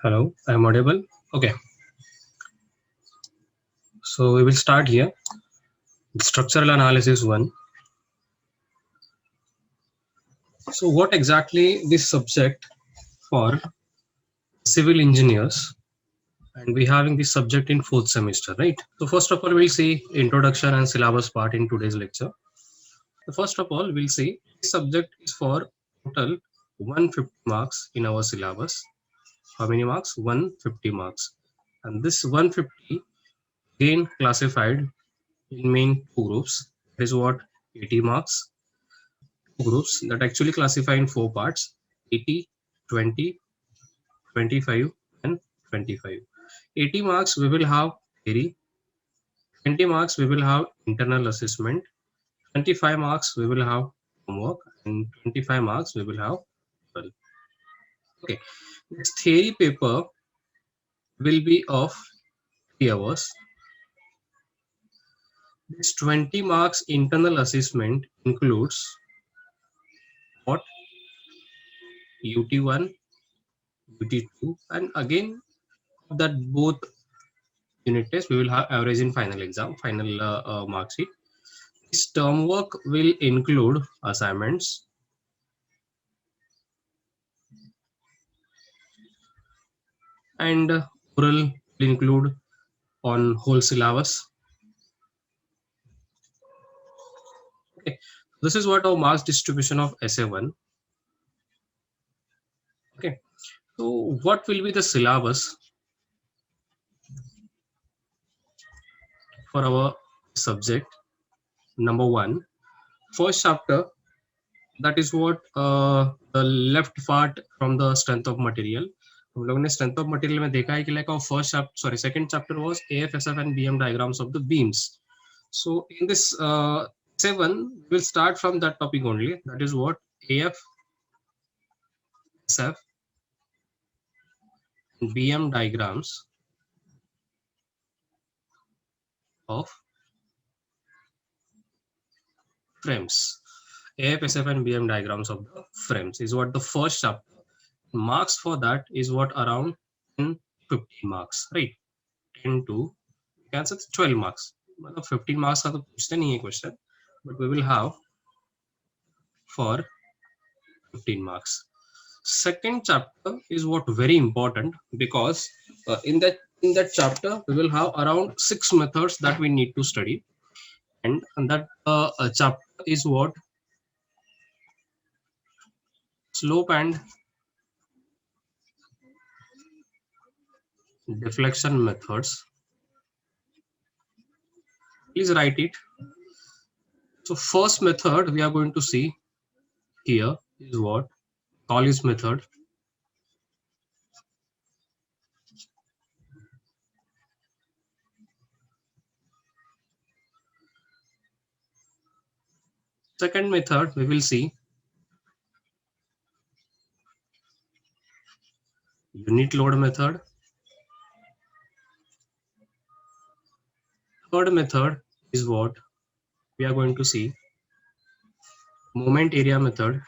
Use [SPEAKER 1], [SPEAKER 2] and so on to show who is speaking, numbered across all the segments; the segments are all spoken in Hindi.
[SPEAKER 1] Hello, I'm audible. Okay, so we will start here. Structural analysis one. So, what exactly this subject for civil engineers? And we having this subject in fourth semester, right? So, first of all, we'll see introduction and syllabus part in today's lecture. So first of all, we'll see this subject is for total 150 marks in our syllabus. How many marks? 150 marks. And this 150 again classified in main two groups. That is what 80 marks. Two groups that actually classify in four parts: 80, 20, 25, and 25. 80 marks we will have theory, 20 marks we will have internal assessment, 25 marks we will have homework, and 25 marks we will have oral. Okay, this theory paper will be of 3 hours. This 20 marks internal assessment includes what? UT1, UT2, and again that both unit test we will have average in final exam, final mark sheet. This term work will include assignments and oral will include on whole syllabus. Okay, this is what our marks distribution of SA1. Okay, so what will be the syllabus for our subject? Number one, first chapter, that is what the left part from the strength of material. हम लोगों ने strength of material में देखा है कि like our first chapter, sorry, second chapter was AFSF and BM diagrams of the beams. So in this 7, we'll start from that topic only. That is what AF, SF, and BM diagrams of frames. AF, SF, and BM diagrams of the frames is what the first chapter. Marks for that is what around 10, 15 marks, right? 10 to you can say 12 marks. 15 marks का तो पूछते नहीं है question, but we will have for 15 marks. Second chapter is what very important because in that chapter we will have around 6 methods that we need to study, and that chapter is what slope and deflection methods. Please write it. So first method we are going to see here is what Collis method. Second method we will see unit load method. Third method is what we are going to see moment area method.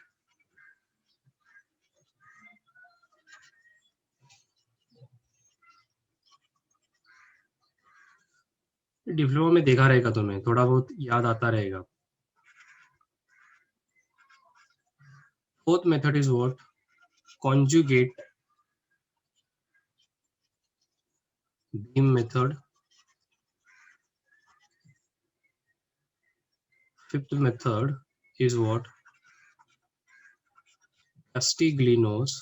[SPEAKER 1] Diploma में देखा रहेगा तुम्हें, थोड़ा बहुत याद आता रहेगा. Fourth method is what conjugate beam method. Fifth method is what Castigliono's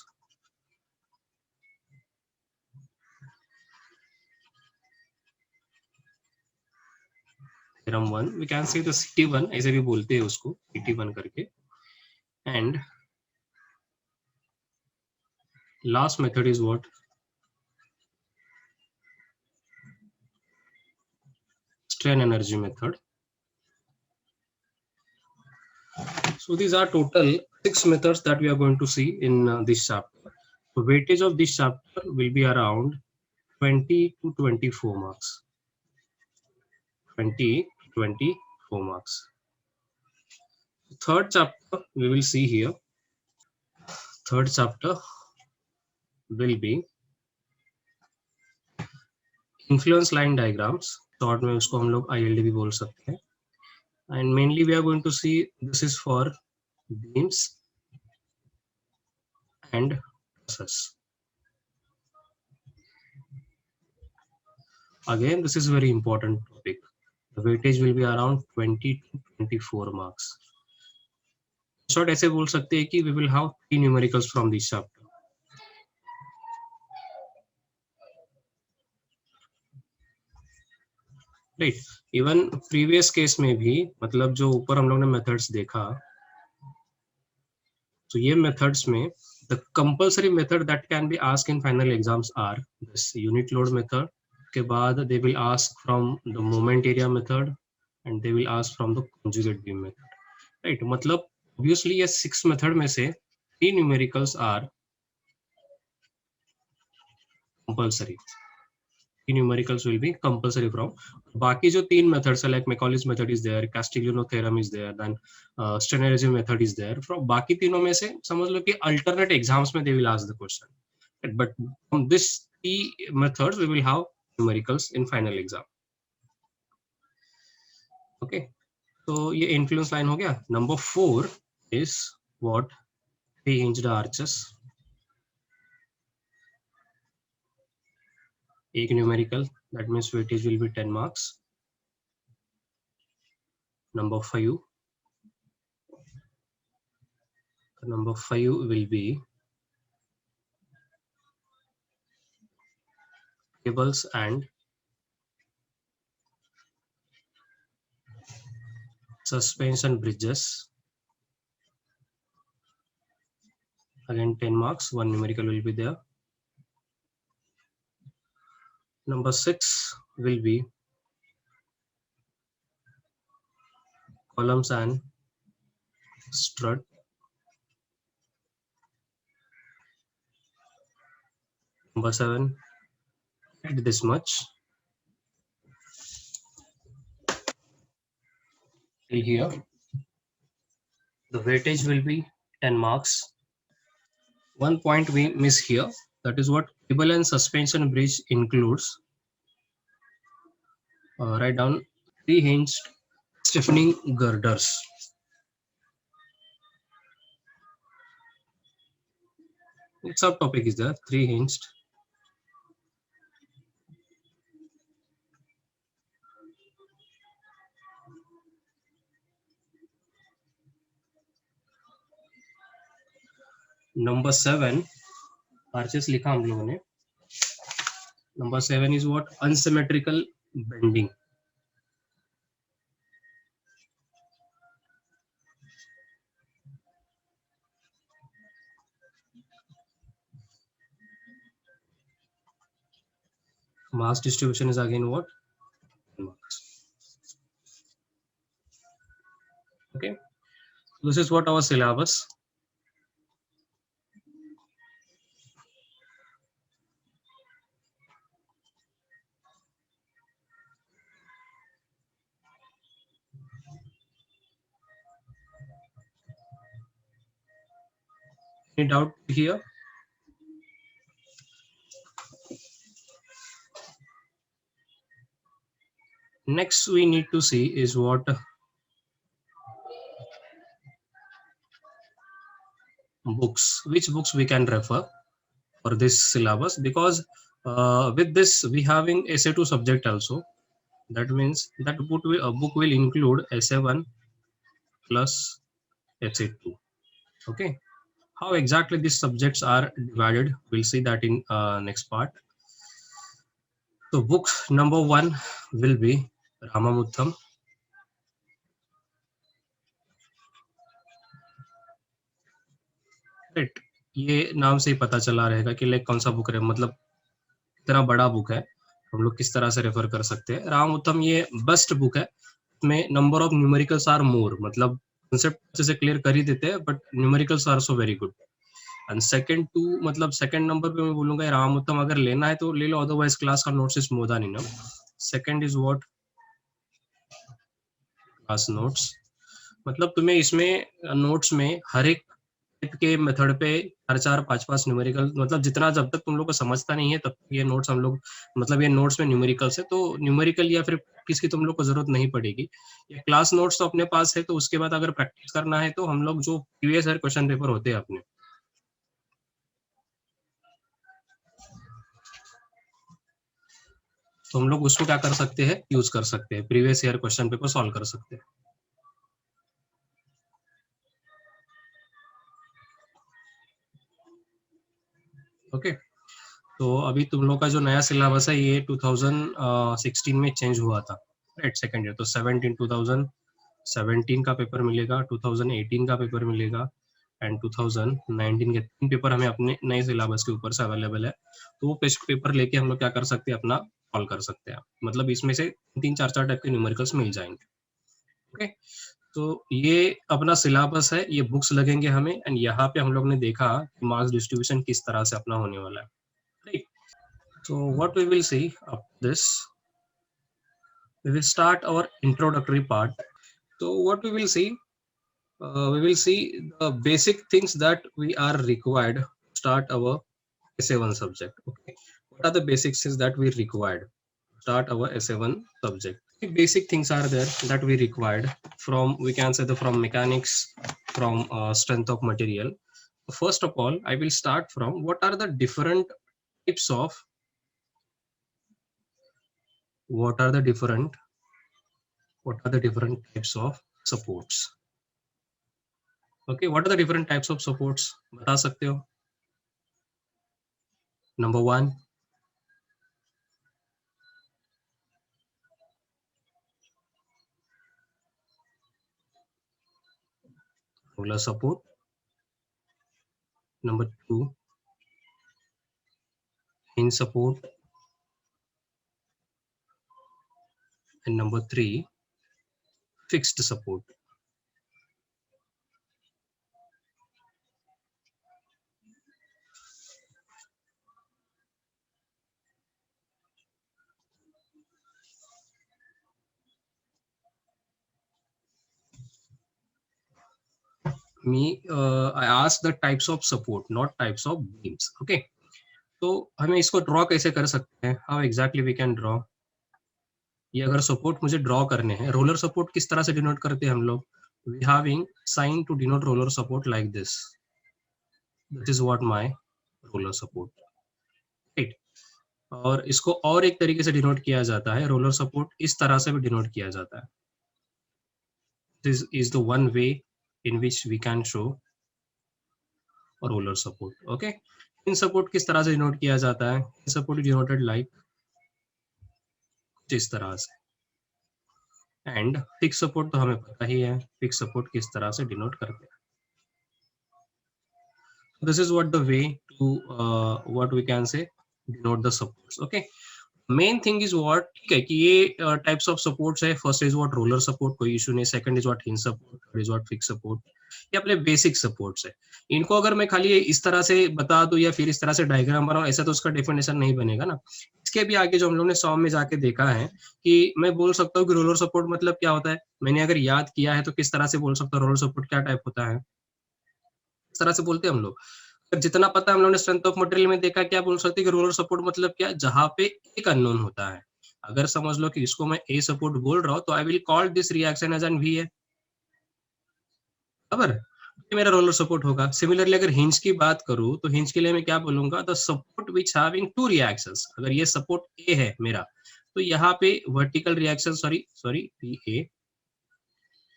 [SPEAKER 1] theorem 1. We can say the CT1 ऐसे भी बोलते हैं उसको CT1 करके. And last method is what strain energy method. So these are total 6 methods that we are going to see in this chapter. So weightage of this chapter will be around 20 to 24 marks. 20 to 24 marks. Third chapter we will see here. Third chapter will be influence line diagrams, short में उसको हम लोग ILD भी बोल सकते हैं. And mainly we are going to see this is for beams and trusses. Again, this is very important topic. The weightage will be around 20 to 24 marks. Short ऐसे बोल सकते हैं कि we will have 3 numericals from this chapter. Right. Even previous case में भी मतलब जो ऊपर हम लोग ने methods देखा, तो ये methods में the compulsory method that can be asked in final exams are this unit load method. के बाद they will ask from the moment area method and they will ask from the conjugate beam method. Right. मतलब obviously ये 6 method में से 3 numericals are compulsory. Numericals will be compulsory from. बाकी जो 3 methods है like Macaulay's method is there, Castiglione theorem is there, then Stenergy method is there. From बाकी तीनों में से समझ लो कि alternate exams में they will ask the question. But from this 3 methods we will have numericals in final exam. Okay. So ये influence line हो गया. Number 4 is what? 3-hinged arches. एक numerical, that means weightage will be 10 marks. Number 5 will be cables and suspension bridges. Again 10 marks, 1 numerical will be there. Number 6 will be columns and strut. Number 7, this much. Till here. The weightage will be 10 marks. One point we miss here, that is what cable and suspension bridge includes. Write down 3-hinged stiffening girders. What subtopic is there? 3-hinged. Number 7, arches लिखा हम लोगों ने. Number 7 is what? Unsymmetrical bending. Mass distribution is again what? Okay. This is what our syllabus. Any doubt here? Next we need to see is what books, which books we can refer for this syllabus, because with this we having essay 2 subject also. That means that book will include essay 1 plus essay 2. Okay. How exactly these subjects are divided, we'll see that in next part. So book number 1 will be Ramamuttam. Right. ये नाम से ही पता चला रहेगा कि लाइक कौन सा बुक है, मतलब इतना बड़ा बुक है, हम लोग किस तरह से रेफर कर सकते हैं. रामउत्तम ये बेस्ट बुक है, में number of numericals are more, मतलब कॉन्सेप्ट अच्छे से क्लियर कर ही देते हैं, but numericals are so very good. And second two, मतलब सेकंड नंबर पे मैं बोलूंगा रामउत्तम अगर लेना है तो ले लो, अदरवाइज क्लास का notes is more than enough. Second is what? Class notes. मतलब तुम्हें इसमें नोट्स में हर एक टाइप के मेथड पे 4-4 5-5 न्यूमेरिकल, मतलब जितना जब तक तुम लोग को समझता नहीं है तब तक ये नोट्स हम लोग, मतलब ये नोट्स में न्यूमेरिकल्स है, तो न्यूमेरिकल या फिर प्रैक्टिस की तुम लोग को जरूरत नहीं पड़ेगी। ये क्लास नोट्स तो अपने पास है, तो उसके बाद अगर प्रैक्टिस करना है तो हम लोग जो प्रीवियस ईयर क्वेश्चन पेपर होते हैं अपने, तो हम लोग उसको क्या कर सकते हैं, यूज कर सकते हैं, previous year question paper solve कर सकते हैं। ओके, तो अभी तुम लोग का जो नया सिलेबस है ये 2016 में चेंज हुआ था, राइट, सेकंड ईयर, तो 2017 का पेपर मिलेगा, 2018 का पेपर मिलेगा एंड 2019 के 3 पेपर हमें अपने नए सिलेबस के ऊपर से अवेलेबल है। तो वो पेपर लेके हम लोग क्या कर सकते हैं, अपना सॉल्व कर सकते हैं, मतलब इसमें से 3-4 टाइप के न्यूमेरिकल्स मिल जाएंगे। ओके, तो ये अपना सिलेबस है, ये बुक्स लगेंगे हमें, एंड यहाँ पे हम लोग ने देखा मार्क्स डिस्ट्रीब्यूशन किस तरह से अपना होने वाला है, right. So what we will see after this, we will start our introductory part. So what we will see the basic things that we are required to start our SA1 subject. Okay, what are the basic things that we required to start our SA1 subject? The basic things are there that we required from, we can say, the from mechanics, from strength of material. First of all, I will start from what are the different types of, what are the different types of supports. Okay, what are the different types of supports, बता सकते हो? Number 1, roller support. Number 2, hinge support. And number 3, fixed support. I asked the types of support, not types of beams. Okay, तो हमें इसको ड्रॉ कैसे कर सकते हैं, how exactly we can draw? ये अगर सपोर्ट मुझे ड्रॉ करने हैं, रोलर सपोर्ट किस तरह से डिनोट करते हैं हम लोग? We having sign to denote roller support like this, this is what my roller support, right. और इसको और एक तरीके से डिनोट किया जाता है, रोलर सपोर्ट इस तरह से भी डिनोट किया जाता है। This is the one way in which we can show roller support. Okay, इन सपोर्ट किस तरह से डिनोट किया जाता है? इन सपोर्ट डिनोटेड लाइक इस तरह से, एंड फिक्स सपोर्ट तो हमें पता ही है, फिक्स सपोर्ट किस तरह से डिनोट करते हैं। This is what the way to what we can say denote the supports. Okay, main thing is what, ठीक है, कि ये टाइप्स ऑफ सपोर्ट्स है। First is what roller support, कोई इशू नहीं। Second is what hinge support, third is what fix support. ये अपने बेसिक सपोर्ट्स है। इनको अगर मैं खाली इस तरह से बता दूं या फिर इस तरह से डायग्राम बनाऊं, ऐसा तो उसका डेफिनेशन नहीं बनेगा ना। इसके भी आगे जो हम लोग ने सॉम में जाके देखा है कि मैं बोल सकता हूँ कि रोलर सपोर्ट मतलब क्या होता है, मैंने अगर याद किया है तो किस तरह से बोल सकता हूँ रोलर सपोर्ट क्या टाइप होता है, इस तरह से बोलते हैं हम लोग। जितना पता है हम लोगों ने स्ट्रेंथ ऑफ मटेरियल में देखा, क्या बोल सकते हैं कि रोलर सपोर्ट मतलब क्या, जहां पे एक अननोन होता है। अगर समझ लो कि इसको मैं ए सपोर्ट बोल रहा हूं, तो I will call this reaction as an V A, बराबर, ये मेरा रोलर सपोर्ट होगा। सिमिलरली अगर हिंज की बात करूं, तो हिंज के लिए मैं क्या बोलूंगा, the support which having two reactions. अगर ये सपोर्ट ए है मेरा, तो यहाँ पे vertical reaction, sorry V A,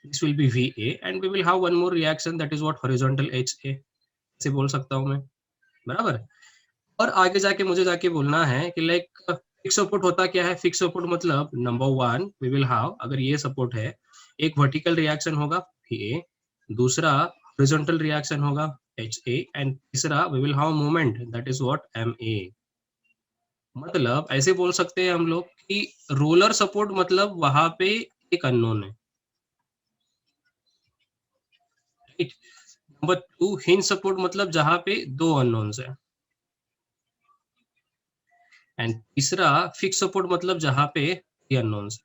[SPEAKER 1] this will be VA and we will have one more reaction that is what horizontal HA, ऐसे बोल सकता हूँ मैं, बराबर। और आगे जाके मुझे जाके बोलना है कि लाइक फिक्स सपोर्ट होता क्या है। फिक्स सपोर्ट मतलब नंबर 1 वी विल हैव, अगर ये सपोर्ट है, एक वर्टिकल रिएक्शन होगा VA, दूसरा हॉरिजॉन्टल रिएक्शन होगा HA, एंड तीसरा we will have moment that is what MA। मतलब ऐसे बोल सकते हैं हम लोग कि रोलर सपोर्ट मतलब वहां पे एक अननोन है, राइट। नंबर 2 हिंज सपोर्ट मतलब जहां पे दो अननोन्स है, एंड तीसरा फिक्स सपोर्ट मतलब जहां पे ये अननोन्स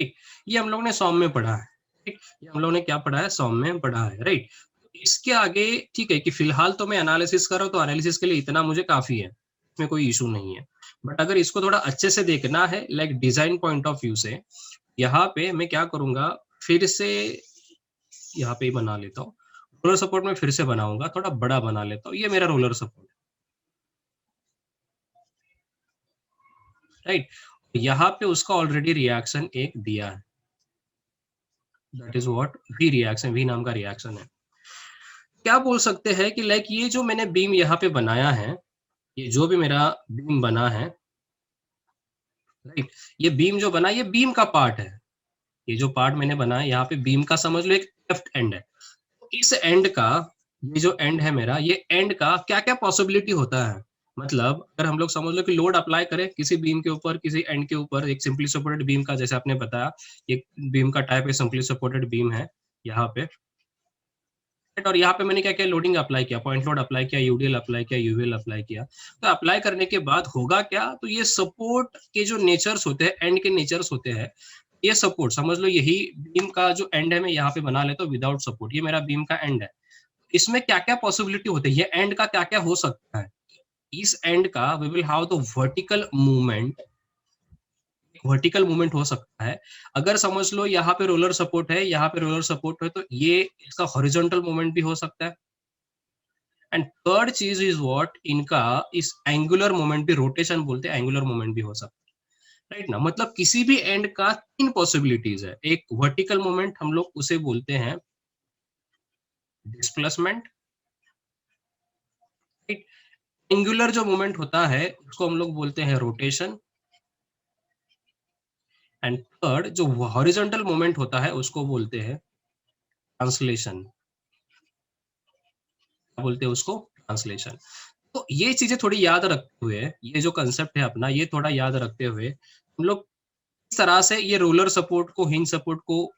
[SPEAKER 1] है। ये हम लोग ने सॉम में पढ़ा है, ये हम लोगों ने क्या पढ़ा है, सॉम में पढ़ा है, राइट। इसके आगे ठीक है कि फिलहाल तो मैं एनालिसिस कर रहा हूँ, तो एनालिसिस के लिए इतना मुझे काफी है, इसमें कोई इशू नहीं है। बट अगर इसको थोड़ा अच्छे से देखना है like design point of view से, यहाँ पे मैं क्या करूंगा, फिर से यहाँ पे ही बना लेता हूँ। रोलर सपोर्ट में फिर से बनाऊंगा, थोड़ा बड़ा बना लेता हूँ, ये मेरा रोलर सपोर्ट, राइट। यहाँ पे उसका ऑलरेडी रिएक्शन एक दिया है, that is what we reaction, V नाम का रिएक्शन है। क्या बोल सकते हैं कि लाइक ये जो मैंने बीम यहाँ पे बनाया है, ये जो भी मेरा बीम बना है, राइट, ये बीम जो बना, ये बीम का पार्ट है। ये जो पार्ट मैंने बनाया यहाँ पे बीम का, समझ लो एक लेफ्ट एंड है। इस एंड का, ये जो एंड है मेरा, ये एंड का क्या क्या पॉसिबिलिटी होता है। मतलब अगर हम लोग समझ लो कि लोड अप्लाई करें किसी बीम के ऊपर, किसी एंड के ऊपर, एक सिंपली सपोर्टेड बीम का, जैसे आपने बताया, ये बीम का टाइप है सिंपली सपोर्टेड बीम है यहाँ पे, और यहाँ पे मैंने क्या किया, लोडिंग अप्लाई किया, पॉइंट लोड अप्लाई किया, यूडीएल अप्लाई किया, यूवीएल अप्लाई किया। तो अप्लाई करने के बाद होगा क्या, तो ये सपोर्ट के जो नेचर्स होते हैं, एंड के नेचर्स होते हैं, ये सपोर्ट समझ लो, यही बीम का जो एंड है मैं यहाँ पे बना लेता हूँ विदाउट सपोर्ट, ये मेरा बीम का एंड है। इसमें क्या क्या पॉसिबिलिटी होती है, ये एंड का क्या क्या हो सकता है। इस एंड का we will have the vertical movement, vertical movement हो सकता है। अगर समझ लो यहाँ पे रोलर सपोर्ट है, यहाँ पे रोलर सपोर्ट है, तो ये इसका हॉरिजॉन्टल मूवमेंट भी हो सकता है। एंड थर्ड चीज इज व्हाट, इनका इस एंगुलर मोमेंट भी, रोटेशन बोलते हैं, एंगुलर मोमेंट भी हो सकता है, राइट ना। मतलब किसी भी एंड का तीन पॉसिबिलिटीज है। एक वर्टिकल मोमेंट, हम लोग उसे बोलते हैं डिस्प्लेसमेंट, राइट। एंगुलर जो मोमेंट होता है उसको हम लोग बोलते हैं रोटेशन, एंड थर्ड जो हॉरिजॉन्टल मोमेंट होता है उसको बोलते हैं ट्रांसलेशन, बोलते हैं उसको ट्रांसलेशन। तो ये चीजें थोड़ी याद रखते हुए, ये जो कंसेप्ट है अपना, ये थोड़ा याद रखते हुए हम लोग इस तरह से ये रोलर सपोर्ट को, हिंज सपोर्ट को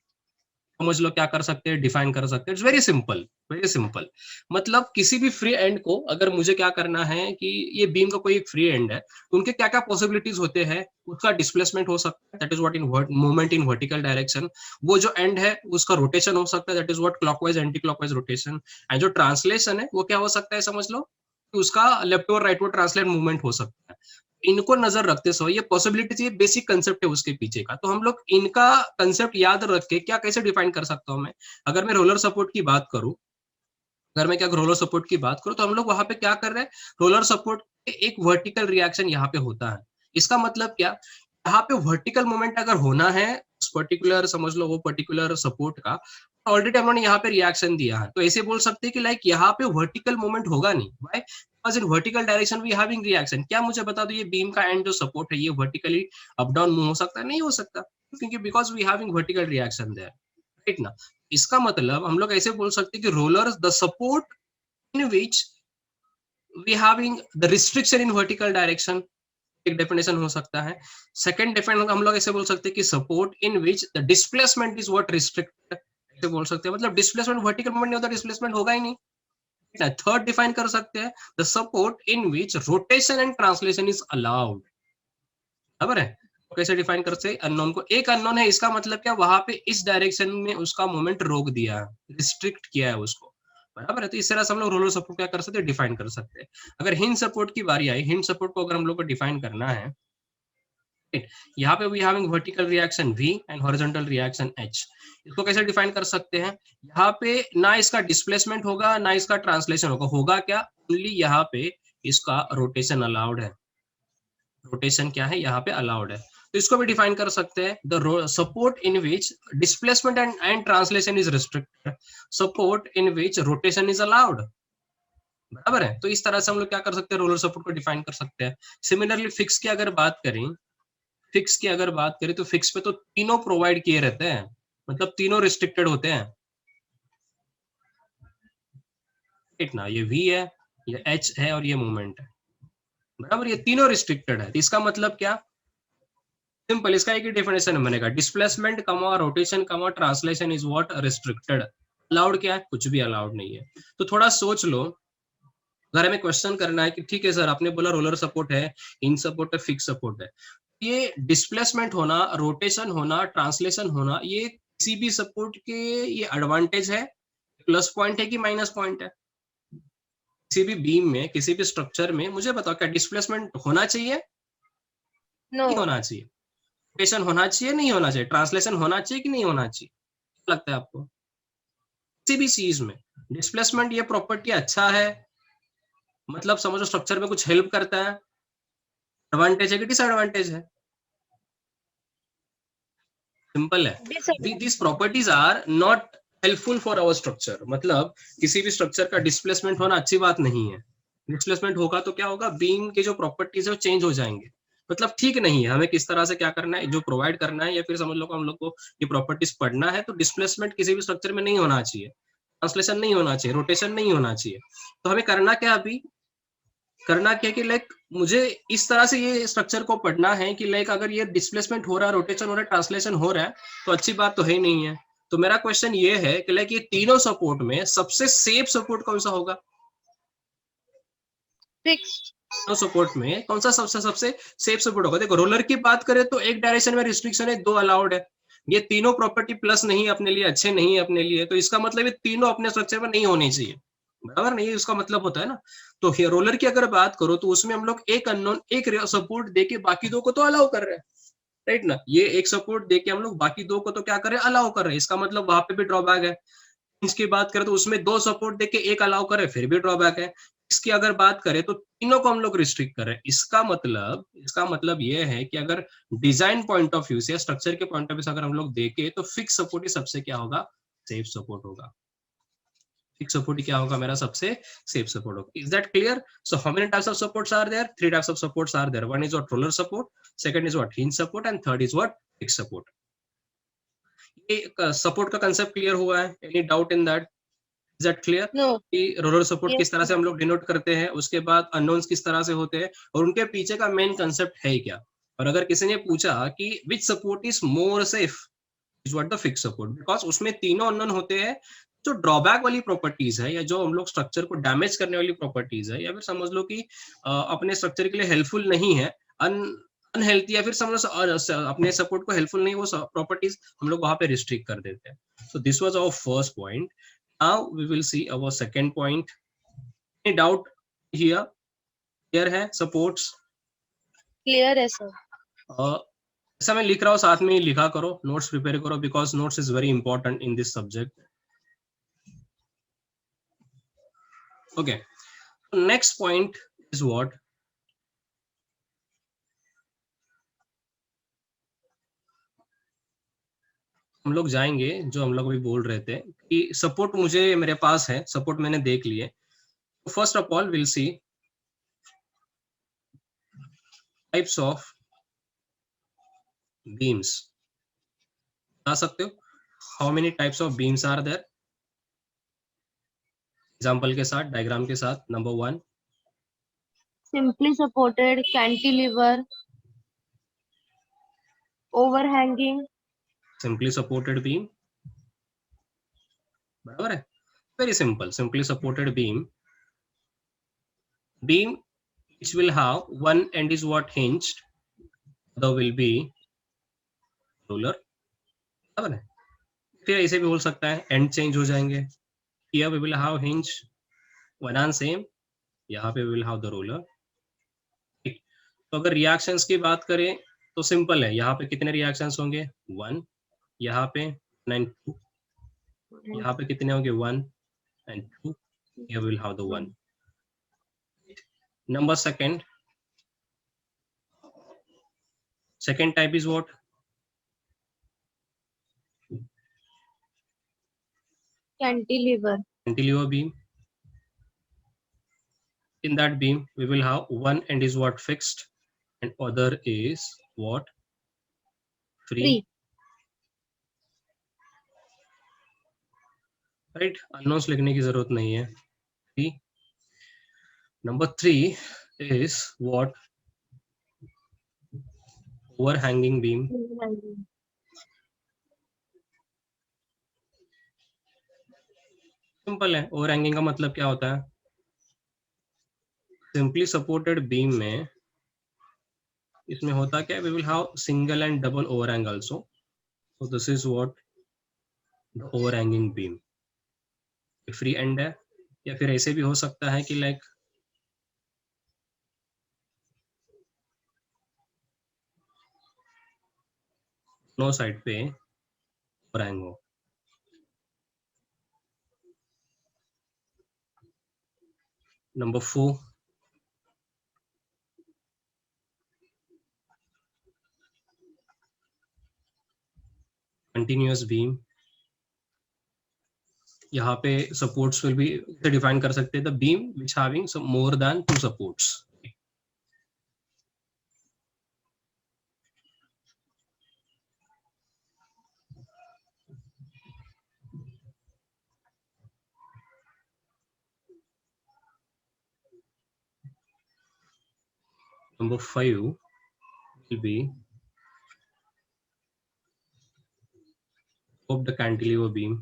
[SPEAKER 1] समझ लो क्या कर सकते हैं, डिफाइन कर सकते हैं। It's very simple, very simple. मतलब किसी भी फ्री एंड को अगर मुझे क्या करना है कि ये बीम का कोई एक फ्री एंड है, तो उनके क्या क्या पॉसिबिलिटीज होते हैं, उसका डिस्प्लेसमेंट हो सकता है, that is what in movement in vertical direction. वो जो एंड है उसका रोटेशन हो सकता है, that is what clockwise anti clockwise rotation. And जो ट्रांसलेशन है वो क्या हो सकता है, समझ लो उसका लेफ्ट और राइट ट्रांसलेट मूवमेंट हो सकता है। इनको नजर रखते समय ये पॉसिबिलिटी, ये बेसिक कंसेप्ट है उसके पीछे का, तो हम लोग इनका कंसेप्ट याद रख के क्या कैसे डिफाइन कर सकता हूं मैं। अगर मैं रोलर सपोर्ट की बात करूं, अगर मैं क्या रोलर सपोर्ट की बात करूं, तो हम लोग वहां पे क्या कर रहे हैं, रोलर सपोर्ट एक वर्टिकल रिएक्शन यहाँ पे होता है। इसका मतलब क्या, यहाँ पे वर्टिकल मोमेंट अगर होना है उस पर्टिकुलर, समझ लो वो पर्टिकुलर सपोर्ट का, ऑलरेडी हमने यहाँ पे रिएक्शन दिया है, तो ऐसे बोल सकते हैं कि लाइक यहाँ पे वर्टिकल मोमेंट होगा नहीं। Why? Because in vertical direction we having reaction. क्या मुझे बता दो, ये बीम का एंड जो सपोर्ट है, ये वर्टिकली अप डाउन मूव हो सकता है? नहीं हो सकता, क्योंकि because we having vertical reaction there, right ना। इसका मतलब हम लोग ऐसे बोल सकते हैं कि roller the support in which we having the restriction in vertical direction, एक डेफिनेशन हो सकता है। सेकंड डेफिनेशन हम लोग ऐसे बोल सकते हैं कि support in which the displacement is what restricted, ऐसे बोल सकते हैं। मतलब डिस्प्लेसमेंट वर्टिकल मूवमेंट नहीं होता, डिस्प्लेसमेंट होगा ही नहीं। थर्ड डिफाइन कर सकते हैं the support in which rotation and translation is allowed, बराबर है। कैसे डिफाइन कर सकते हैं, अननोन को, एक अननोन है, इसका मतलब क्या, वहां पे इस डायरेक्शन में उसका मूवमेंट रोक दिया है, रिस्ट्रिक्ट किया है उसको, बराबर है। तो इस तरह से हम लोग रोलर सपोर्ट क्या कर सकते हैं, डिफाइन कर सकते हैं। अगर हिंज सपोर्ट की बारी आई, हिंज सपोर्ट को अगर हम लोग को डिफाइन करना है, यहाँ पे we having vertical reaction V and horizontal reaction H। इसको कैसे डिफाइन कर सकते हैं, यहाँ पे ना इसका डिस्प्लेसमेंट होगा ना इसका ट्रांसलेशन होगा। होगा क्या, ओनली यहाँ पे इसका रोटेशन अलाउड है। रोटेशन क्या है, यहाँ पे अलाउड है। तो इसको भी डिफाइन कर सकते हैं, the support in which displacement and translation is restricted, support in which rotation is allowed, बराबर है। तो इस तरह से हम लोग क्या कर सकते हैं, रोलर सपोर्ट को डिफाइन कर सकते हैं। सिमिलरली फिक्स की अगर बात करें, फिक्स की अगर बात करें तो फिक्स पे तो तीनों प्रोवाइड किए रहते हैं, मतलब तीनों रिस्ट्रिक्टेड होते हैं, इतना ये V है, ये H है और ये मूवमेंट है, बराबर। ये तीनों रिस्ट्रिक्टेड है। इसका मतलब क्या, सिंपल, इसका एक ही डेफिनेशन बनेगा, डिस्प्लेसमेंट कमा रोटेशन कमा translation is what restricted. Allowed क्या है, कुछ भी अलाउड नहीं है। तो थोड़ा सोच लो, अगर हमें क्वेश्चन करना है कि ठीक है सर आपने बोला रोलर सपोर्ट है, इन सपोर्ट है, फिक्स सपोर्ट है, ये डिस्प्लेसमेंट होना, रोटेशन होना, ट्रांसलेशन होना, ये किसी भी सपोर्ट के ये एडवांटेज है, प्लस पॉइंट है कि माइनस पॉइंट है? किसी भी बीम में, किसी भी स्ट्रक्चर में मुझे बताओ क्या डिस्प्लेसमेंट होना चाहिए?
[SPEAKER 2] नो,
[SPEAKER 1] नहीं होना चाहिए। रोटेशन होना चाहिए, नहीं होना चाहिए? ट्रांसलेशन होना चाहिए कि नहीं होना चाहिए? क्या लगता है आपको? किसी भी चीज में डिस्प्लेसमेंट ये प्रॉपर्टी अच्छा है, मतलब समझो स्ट्रक्चर में कुछ हेल्प करता है, एडवांटेज है कि डिसएडवांटेज है? सिंपल है, this
[SPEAKER 2] disadvantage.
[SPEAKER 1] Properties are not helpful for our structure. मतलब किसी भी स्ट्रक्चर का डिस्प्लेसमेंट होना अच्छी बात नहीं है। डिस्प्लेसमेंट होगा तो क्या होगा, बीम के जो प्रॉपर्टीज है वो चेंज हो जाएंगे, मतलब ठीक नहीं है। हमें किस तरह से क्या करना है, जो प्रोवाइड करना है, या फिर समझ लो हम लोग को ये प्रॉपर्टीज पढ़ना है, तो डिस्प्लेसमेंट किसी भी स्ट्रक्चर में नहीं होना चाहिए, ट्रांसलेशन नहीं होना चाहिए, रोटेशन नहीं होना चाहिए। तो हमें करना क्या, अभी करना क्या कि लाइक मुझे इस तरह से ये स्ट्रक्चर को पढ़ना है कि लाइक अगर ये डिस्प्लेसमेंट हो रहा है, रोटेशन हो रहा है, ट्रांसलेशन हो रहा है, तो अच्छी बात तो है ही नहीं है। तो मेरा क्वेश्चन ये है कि लाइक ये तीनों सपोर्ट में सबसे सेफ सपोर्ट कौन सा होगा?
[SPEAKER 2] फिक्स्ड।
[SPEAKER 1] तीनों सपोर्ट में कौन सा सबसे सबसे सेफ सपोर्ट होगा? देखो रोलर की बात करें तो एक डायरेक्शन में रिस्ट्रिक्शन है, 2 अलाउड है। ये तीनों प्रॉपर्टी प्लस नहीं अपने लिए, अच्छे नहीं अपने लिए, तो इसका मतलब ये तीनों अपने स्ट्रक्चर में नहीं होनी चाहिए, बराबर नहीं? उसका मतलब होता है ना। तो रोलर की अगर बात करो तो उसमें हम लोग एक अननोन एक सपोर्ट देके बाकी दो को तो अलाउ कर रहे हैं, राइट ना? ये एक सपोर्ट देके हम लोग बाकी दो को तो क्या कर रहे हैं, अलाउ कर रहे हैं। इसका मतलब वहां पे भी ड्रॉबैक है। इसकी बात करें तो उसमें 2 सपोर्ट देके एक अलाउ करे, फिर भी ड्रॉबैक है। इसकी अगर बात करें तो तीनों को हम लोग रिस्ट्रिक्ट कर रहे हैं। इसका मतलब ये है कि अगर डिजाइन पॉइंट ऑफ व्यू से, स्ट्रक्चर के पॉइंट ऑफ व्यू से अगर हम लोग देखें तो फिक्स सपोर्ट ही सबसे क्या होगा, सेफ सपोर्ट होगा। फिक्स सपोर्ट क्या होगा मेरा, सबसे सेफ सपोर्ट होगा। Is that clear? So how many types of supports are there? 3 types of supports are there. One is what, roller support, second is what, hinge support, and third is what, fix support. ये सपोर्ट का कंसेप्ट क्लियर हुआ है? Any doubt in that? Is that clear
[SPEAKER 2] no.
[SPEAKER 1] कि रोलर सपोर्ट
[SPEAKER 2] यस
[SPEAKER 1] किस तरह
[SPEAKER 2] सर।
[SPEAKER 1] से हम लोग डिनोट करते हैं, उसके बाद अननोन्स किस तरह से होते हैं, और उनके पीछे का मेन कंसेप्ट है क्या? और अगर किसी ने पूछा कि विच support is more safe, is what the fix support, because उसमें तीनों अननोन होते हैं। जो ड्रॉबैक वाली प्रॉपर्टीज है, या जो हम लोग स्ट्रक्चर को डैमेज करने वाली प्रॉपर्टीज है, या फिर समझ लो कि अपने स्ट्रक्चर के लिए हेल्पफुल नहीं है, अनहेल्थी, या फिर समझ लो अपने सपोर्ट को हेल्पफुल नहीं, वो प्रॉपर्टीज हम लोग वहां पे रिस्ट्रिक्ट कर देते हैं। So this was our first point. Now we will see our second point. Any doubt here? Clear है सपोर्ट्स?
[SPEAKER 2] क्लियर है सर।
[SPEAKER 1] ऐसा मैं लिख रहा हूँ, साथ में ही लिखा करो, नोट्स प्रिपेयर करो, because notes is very important in this subject. Okay, next point is what, हम लोग जाएंगे, जो हम लोग अभी बोल रहे थे कि सपोर्ट मुझे मेरे पास है, सपोर्ट मैंने देख लिए। First of all will see types of beams. बता सकते हो how many types of beams are there? Example के साथ, डायग्राम के साथ। Number 1,
[SPEAKER 2] simply supported, cantilever, overhanging.
[SPEAKER 1] Simply supported beam, बराबर है, very simple. Simply supported beam, beam which will have one end is what, hinged, other will be roller, बराबर है? फिर ऐसे भी बोल सकता है एंड चेंज हो जाएंगे। here we will have hinge one and same, यहाँ पे we will have the roller। ठीक, तो अगर रिएक्शंस की बात करें तो सिंपल है, यहाँ पे कितने रिएक्शंस होंगे, 1, यहाँ पे 9 2, यहाँ पे कितने होंगे, 1 and 2, here we will have the 1। Number second type is what,
[SPEAKER 2] cantilever.
[SPEAKER 1] cantilever beam। In that beam we will have one end is what, fixed, and other is what,
[SPEAKER 2] free.
[SPEAKER 1] free, right? unknowns लिखने की जरूरत नहीं है। free। number 3 is what, overhanging beam। Simple है, ओवरहैंगिंग का मतलब क्या होता है, सिंपली सपोर्टेड बीम में इसमें होता क्या, we will have single and double overhang also, so this is what the overhanging beam, free and है, या फिर ऐसे भी हो सकता है कि लाइक दोनों साइड पे ओवरहैंग हो। नंबर 4, कंटिन्यूअस बीम, यहाँ पे सपोर्ट्स विल बी डिफाइन कर सकते हैं the beam which having some more than 2 supports. Number 5 will be of the cantilever beam.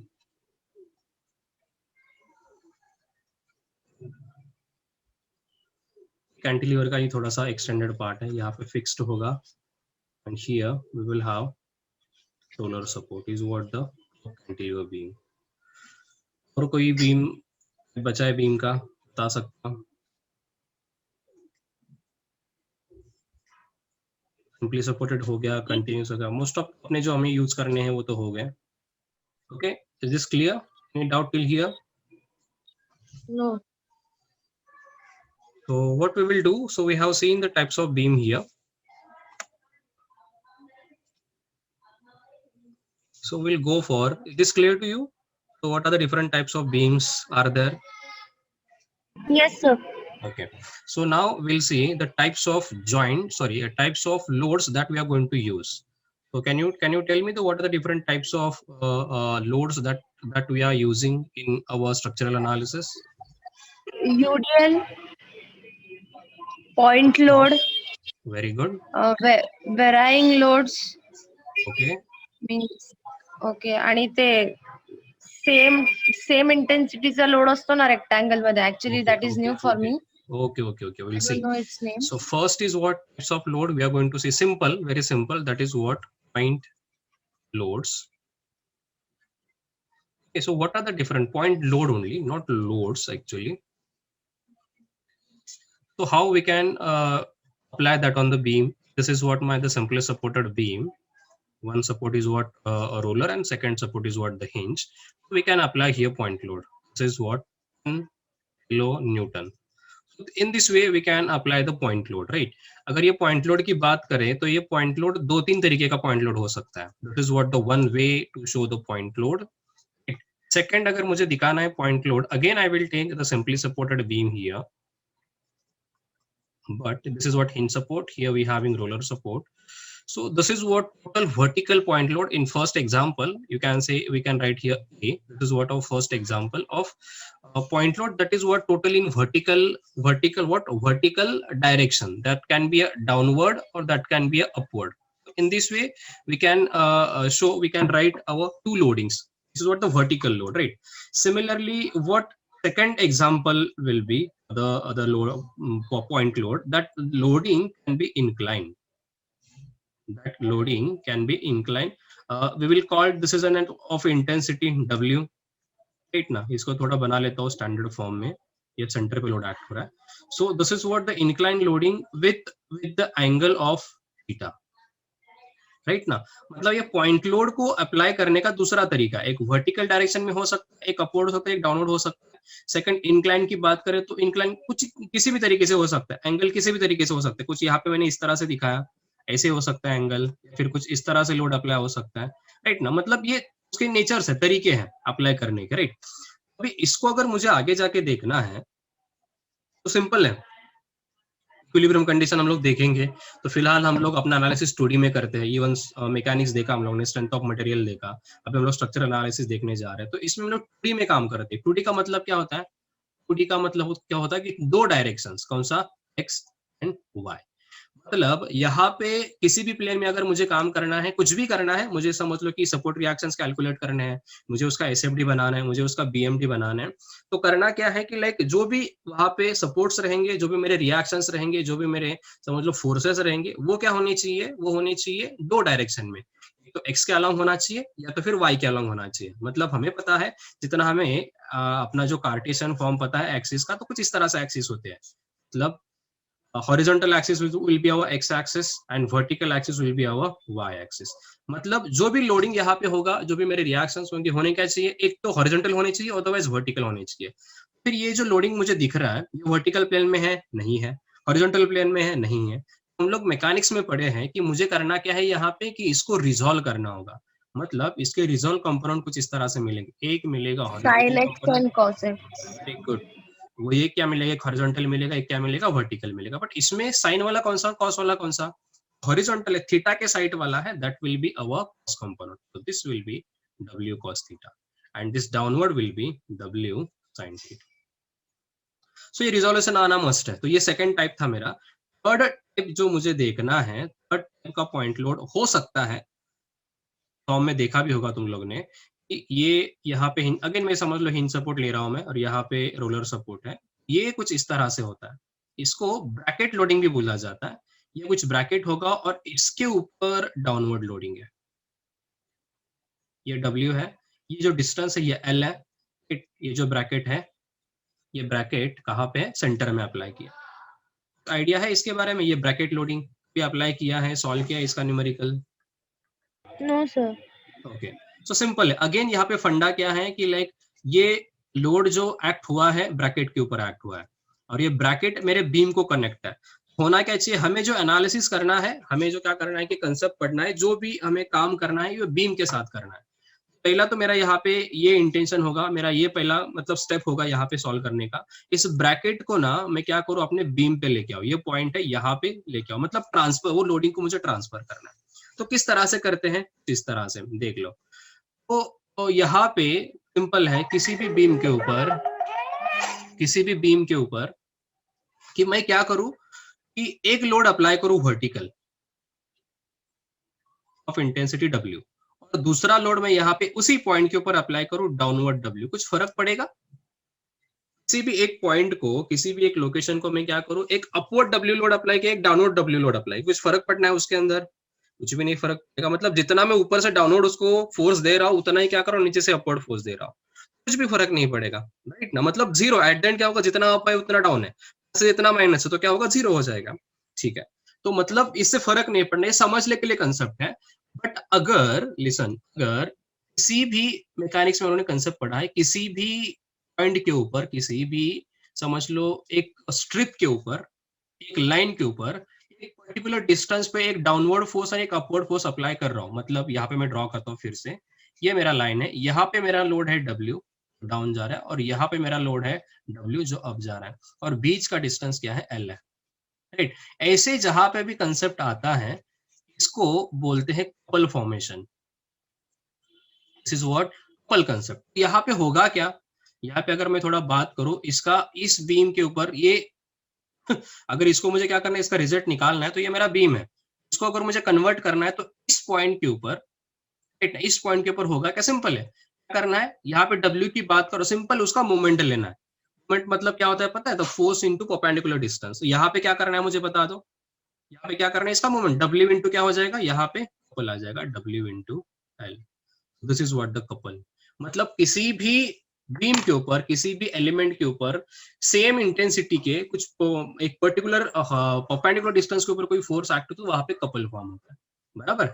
[SPEAKER 1] Cantilever का ही थोड़ा सा एक्सटेंडेड पार्ट है, यहाँ पे फिक्स्ड होगा and here we will have solar support is what the cantilever beam. और कोई बीम बचा है बीम का बता सकता हूँ? सिंपली सपोर्टेड हो गया, कंटिन्यूस हो गया, मोस्ट ऑफ अपने जो हमें यूज करने हैं वो तो हो गए। Okay, is this clear? Any doubt till here?
[SPEAKER 2] No.
[SPEAKER 1] So what we will do, so we have seen the types of beam here. So we'll go for, is this clear to you? So what are the different types of beams are there?
[SPEAKER 2] Yes, sir.
[SPEAKER 1] Okay, so now we'll see the types of types of loads that we are going to use. So can you tell me what are the different types of loads that we are using in our structural analysis?
[SPEAKER 2] UDL, point load,
[SPEAKER 1] Very good.
[SPEAKER 2] varying loads
[SPEAKER 1] Okay.
[SPEAKER 2] means okay, आणि ते सेम इंटेन्सिटीचा लोड असतो ना रेक्टँगल मध्ये, actually that is new for me.
[SPEAKER 1] Okay, we'll see.
[SPEAKER 2] Know its name.
[SPEAKER 1] So first is what types of load we are going to see. Simple, very simple. That is what point loads. Okay, so what are the different point load only, not loads actually. So how we can apply that on the beam? This is what the simplest supported beam. One support is what a roller, and second support is what the hinge. We can apply here point load. This is what 1 kilonewton. In this way we can apply the point load, right? अगर ये point load की बात करें तो ये point load 2-3 तरीके का point load हो सकता है. That is what the one way to show the point load. Second, अगर मुझे दिखाना है point load, again I will take the simply supported beam here. But this is what hinge support. Here we having roller support. So this is what total vertical point load in first example. You can say we can write here A. This is what our first example of point load. That is what total in vertical direction. That can be a downward or that can be a upward. In this way we can we can write our two loadings. This is what the vertical load, right? Similarly, what second example will be the load point load. That loading can be inclined. That loading can be inclined. We will call it, this is an of intensity W, right? ना इसको थोड़ा बना लेता हूँ स्टैंडर्ड फॉर्म में, ये सेंटर पे लोड एक्ट हो रहा है. So this is what the incline loading with the angle of theta, right ना. मतलब ये पॉइंट लोड को अप्लाई करने का दूसरा तरीका, एक वर्टिकल डायरेक्शन में हो सकता है, एक अपवर्ड हो सकता है, एक डाउनवर्ड हो सकता है. सेकंड, इंक्लाइन की बात करें तो इंक्लाइन कुछ किसी भी तरीके से हो सकता है, एंगल किसी भी तरीके से हो सकता है. कुछ यहाँ पे मैंने इस तरह से दिखाया, ऐसे हो सकता है एंगल, फिर कुछ इस तरह से लोड अप्लाई हो सकता है, राइट ना. मतलब ये उसके नेचर है, तरीके हैं अप्लाई करने के, राइट. अभी इसको अगर मुझे आगे जाके देखना है तो सिंपल है. इक्विलिब्रियम कंडीशन हम लोग देखेंगे, तो फिलहाल हम लोग अपना एनालिसिस 2D में करते हैं. इवन मैकेनिक्स देखा हम लोग ने, स्ट्रेंथ ऑफ मटेरियल देखा, अभी हम लोग स्ट्रक्चर एनालिसिस देखने जा रहे हैं. तो इसमें हम लोग 2D में काम करते हैं. 2D का मतलब क्या होता है? 2D का मतलब क्या होता है कि दो डायरेक्शंस, कौन सा? X and Y. मतलब यहाँ पे किसी भी प्लेन में अगर मुझे काम करना है, कुछ भी करना है, मुझे समझ लो कि सपोर्ट रिएक्शंस कैलकुलेट करने हैं, मुझे उसका एसएफडी बनाना है, मुझे उसका बीएमडी बनाना है, तो करना क्या है कि लाइक जो भी वहां पे सपोर्ट्स रहेंगे, जो भी मेरे रिएक्शंस रहेंगे, जो भी मेरे समझ लो फोर्सेस रहेंगे, वो क्या होनी चाहिए? वो होनी चाहिए दो डायरेक्शन में. तो x के अलॉन्ग होना चाहिए या तो फिर y के अलॉन्ग होना चाहिए। मतलब हमें पता है जितना हमें अपना जो कार्टेशियन फॉर्म पता है एक्सिस का, तो कुछ इस तरह से एक्सिस होते हैं। मतलब horizontal axis will be our x axis and vertical axis will be our y axis। मतलब जो भी लोडिंग यहाँ पे होगा, जो भी मेरे रिएक्शंस होंगे, होने क्या चाहिए, एक तो हॉरिजॉन्टल होने चाहिए, अदरवाइज वर्टिकल होने चाहिए। फिर ये जो लोडिंग मुझे दिख रहा है, ये वर्टिकल प्लेन में है नहीं है, हॉरिजॉन्टल प्लेन में है नहीं है। हम लोग मैकेनिक्स में पढ़े हैं कि मुझे करना क्या है यहाँ पे, कि इसको रिजॉल्व करना होगा। मतलब इसके रिजॉल्व कंपोनेंट कुछ इस तरह से मिलेंगे। एक मिलेगा
[SPEAKER 2] Sin
[SPEAKER 1] horizontal
[SPEAKER 2] x
[SPEAKER 1] component,
[SPEAKER 2] and cos x।
[SPEAKER 1] Very good. वो ये क्या मिलेगा, एक हॉरिजॉन्टल मिलेगा, एक क्या मिलेगा, वर्टिकल मिलेगा। बट इसमें साइन वाला कौन सा, कॉस वाला कौन सा, हॉरिजॉन्टल है, थीटा के साइड वाला है, that will be our cos component. So this will be w cos theta and this downward will be w sin theta. So ये रिजोल्यूशन आना मस्ट है। तो ये सेकंड टाइप था मेरा। थर्ड टाइप जो मुझे देखना है, थर्ड टाइप का पॉइंट लोड हो सकता है, तो में देखा भी होगा तुम लोग ने, कि ये यहाँ पे अगेन मैं समझ लो हिंज सपोर्ट ले रहा हूं मैं, और यहाँ पे रोलर सपोर्ट है। ये कुछ इस तरह से होता है, इसको ब्रैकेट लोडिंग भी बोला जाता है। ये कुछ ब्रैकेट होगा और इसके ऊपर डाउनवर्ड लोडिंग है। ये W है, ये जो डिस्टेंस है ये L है, ये जो ब्रैकेट है, ये ब्रैकेट कहाँ पे है, सेंटर में अप्लाई किया। आइडिया है इसके बारे में, ये ब्रैकेट लोडिंग भी अप्लाई किया है, सॉल्व किया है इसका numerical?
[SPEAKER 2] No sir.
[SPEAKER 1] Okay, so simple है। अगेन यहाँ पे फंडा क्या है कि लाइक ये लोड जो एक्ट हुआ है ब्रैकेट के ऊपर एक्ट हुआ है, और ये ब्रैकेट मेरे बीम को कनेक्ट है। होना क्या चाहिए, हमें जो एनालिसिस करना है, हमें जो क्या करना है कि कंसेप्ट पढ़ना है, जो भी हमें काम करना है ये बीम के साथ करना है। पहला तो मेरा यहाँ पे ये इंटेंशन होगा, मेरा ये पहला मतलब स्टेप होगा यहाँ पे सॉल्व करने का। इस ब्रैकेट को ना मैं क्या करूँ, अपने बीम पे लेके आओ, ये पॉइंट है यहाँ पे लेके आओ, मतलब ट्रांसफर, वो लोडिंग को मुझे ट्रांसफर करना है। तो किस तरह से करते हैं, इस तरह से देख लो। तो यहाँ पे सिंपल है, किसी भी बीम के ऊपर, किसी भी बीम के ऊपर कि मैं क्या करूं कि एक लोड अप्लाई करूं वर्टिकल ऑफ इंटेंसिटी W, और दूसरा लोड मैं यहाँ पे उसी पॉइंट के ऊपर अप्लाई करूं डाउनवर्ड W। कुछ फर्क पड़ेगा? किसी भी एक पॉइंट को, किसी भी एक लोकेशन को मैं क्या करूं, एक अपवर्ड W लोड अप्लाई किया, एक डाउनवर्ड W लोड अप्लाई, कुछ फर्क पड़ना है उसके अंदर? कुछ भी नहीं फर्क पड़ेगा। मतलब जितना मैं ऊपर से डाउनवर्ड उसको फोर्स दे रहा हूँ, उतना ही क्या करो नीचे से अपवर्ड फोर्स दे रहा हूँ, कुछ भी फर्क नहीं पड़ेगा, राइट ना। मतलब जीरो एट द एंड क्या होगा, जितना अप है उतना डाउन है, जितना माइनस है तो क्या होगा, जीरो हो जाएगा। ठीक है, तो मतलब इससे फर्क नहीं पड़ना, ये समझने के लिए कंसेप्ट है। बट अगर लिसन, अगर किसी भी मैकेनिक्स में उन्होंने कंसेप्ट पढ़ा है, किसी भी पॉइंट के ऊपर, किसी भी समझ लो एक स्ट्रिप के ऊपर, एक लाइन के ऊपर, एक पर्टिकुलर डिस्टेंस पे एक डाउनवर्ड फोर्स और एक अपवर्ड फोर्स अप्लाई कर रहा हूँ। मतलब यहाँ पे मैं ड्रॉ करता हूँ फिर से, ये मेरा लाइन है, यहाँ पे मेरा लोड है W डाउन जा रहा है, और यहाँ पे मेरा लोड है W जो अप जा रहा है, और बीच का डिस्टेंस क्या है, L है, राइट। ऐसे जहां पे भी कंसेप्ट आता है, इसको बोलते हैं couple formation. This is what couple concept. यहाँ पे होगा क्या, यहाँ पे अगर मैं थोड़ा बात करूं इसका, इस बीम के ऊपर ये अगर इसको मुझे क्या करना है, इसका रिजल्ट निकालना है, तो ये मेरा बीम है, इसको अगर मुझे कन्वर्ट करना है तो इस पॉइंट के ऊपर, इस पॉइंट के ऊपर होगा क्या, सिंपल है। क्या करना है, यहाँ पे W की बात करो, सिंपल उसका मोमेंट लेना है। मोमेंट मतलब क्या होता है पता है, तो फोर्स इनटू परपेंडिकुलर डिस्टेंस। यहाँ पे क्या करना है मुझे बता दो, यहाँ पे क्या करना है, इसका मोमेंट W इंटू क्या हो जाएगा, यहाँ पे कपल आ जाएगा W into L। This is what the couple. मतलब किसी भी बीम के ऊपर, किसी भी एलिमेंट के ऊपर सेम इंटेंसिटी के कुछ एक पर्टिकुलर परपेंडिकुलर डिस्टेंस के ऊपर कोई फोर्स एक्ट हो, तो वहां पे कपल फॉर्म होता है, बराबर।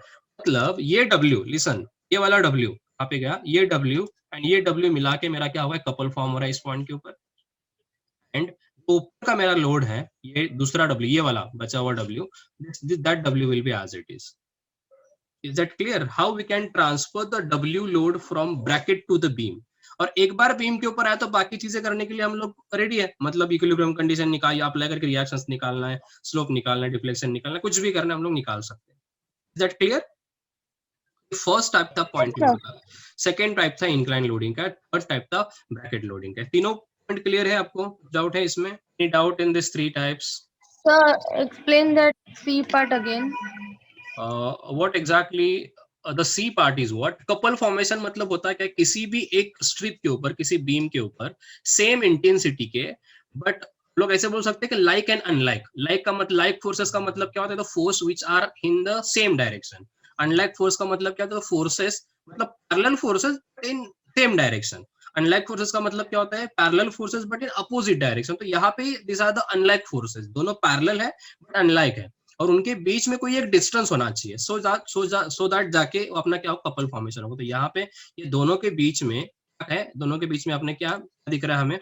[SPEAKER 1] मतलब ये W, लिसन, ये वाला W यहाँ पे गया, ये W एंड ये W मिला के मेरा क्या हुआ है, कपल फॉर्म हो रहा है इस पॉइंट के ऊपर। एंड ऊपर का मेरा लोड है ये दूसरा W, ये वाला बचा हुआ W, that W will be as it is. Is that clear? How we can transfer the W load from bracket to the beam? और एक बार बीम के ऊपर आया तो बाकी चीजें करने के लिए हम लोग रेडी है। मतलब इक्विलिब्रियम कंडीशन निकाल, अप्लाई करके रिएक्शंस निकालना है, स्लोप निकालना है, डिफ्लेक्शन निकालना है, कुछ भी करना है हम लोग निकाल सकते हैं। Is that clear? First type था पॉइंट लोड का, सेकेंड टाइप था इंक्लाइन लोडिंग का, थर्ड टाइप था ब्रैकेट लोडिंग का। तीनों पॉइंट क्लियर है आपको? डाउट है इसमें? Any doubt in this three types?
[SPEAKER 2] Sir, explain that C part again.
[SPEAKER 1] What exactly the C part is what? Couple formation मतलब होता है क्या, किसी भी एक स्ट्रिप के ऊपर, किसी बीम के ऊपर सेम इंटेंसिटी के, बट लोग ऐसे बोल सकते हैं कि लाइक एंड अनलाइक। लाइक का मतलब, लाइक फोर्सेस का मतलब क्या होता है, the force which are in the same direction. Unlike force का मतलब क्या होता है? फोर्सेस मतलब parallel forces in same direction. Unlike forces का मतलब क्या होता है? Parallel forces but in opposite direction. तो यहाँ पे this are the unlike forces, दोनों पैरेलल है बट अनलाइक है, और उनके बीच में कोई एक डिस्टेंस होना चाहिए, सो दैट जाके अपना क्या हो, कपल फॉर्मेशन होगा। तो यहाँ पे ये दोनों के बीच में है, दोनों के बीच में आपने क्या दिख रहा है हमें?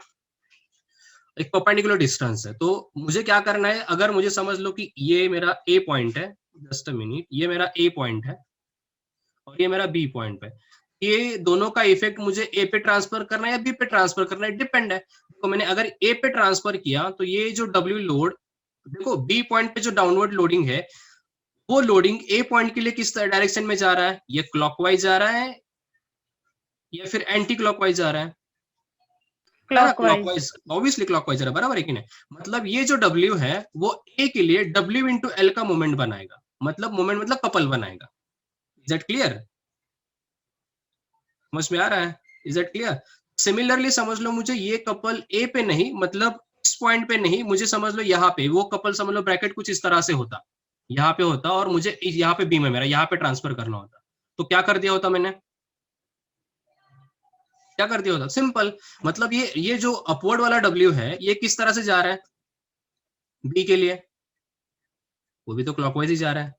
[SPEAKER 1] एक परपेंडिकुलर डिस्टेंस है। तो मुझे क्या करना है, अगर मुझे समझ लो कि ये मेरा ए पॉइंट है, जस्ट अ मिनट, ये मेरा ए पॉइंट है और ये मेरा बी पॉइंट है, ये दोनों का इफेक्ट मुझे ए पे ट्रांसफर करना है या बी पे ट्रांसफर करना है, डिपेंड है। तो मैंने अगर ए पे ट्रांसफर किया तो ये जो डब्ल्यू लोड, देखो बी पॉइंट पे जो डाउनवर्ड लोडिंग है, वो लोडिंग ए पॉइंट के लिए किस डायरेक्शन में जा रहा है? ये क्लॉकवाइज जा रहा है या फिर एंटी क्लॉकवाइज जा रहा है? ना,
[SPEAKER 2] क्लॉकवाइज।
[SPEAKER 1] क्लॉकवाइज, ऑब्वियसली क्लॉकवाइज है, बराबर है कि नहीं? मतलब ये जो W है वो A के लिए W इंटू एल का मोमेंट बनाएगा, मतलब मोमेंट मतलब कपल बनाएगा। Is that clear? समझ में आ रहा है? Is that clear? सिमिलरली समझ लो, मुझे ये कपल A पे नहीं, मतलब इस पॉइंट पे नहीं, मुझे समझ लो यहाँ पे वो कपल, समझ लो ब्रैकेट कुछ इस तरह से होता, यहाँ पे होता, और मुझे यहाँ पे B में मेरा यहाँ पे ट्रांसफर करना होता, तो क्या कर दिया होता मैंने? क्या कर दिया होता? सिंपल, मतलब ये जो अपवर्ड वाला W है ये किस तरह से जा रहा है? बी के लिए, वो भी तो क्लॉकवाइज ही जा रहा है।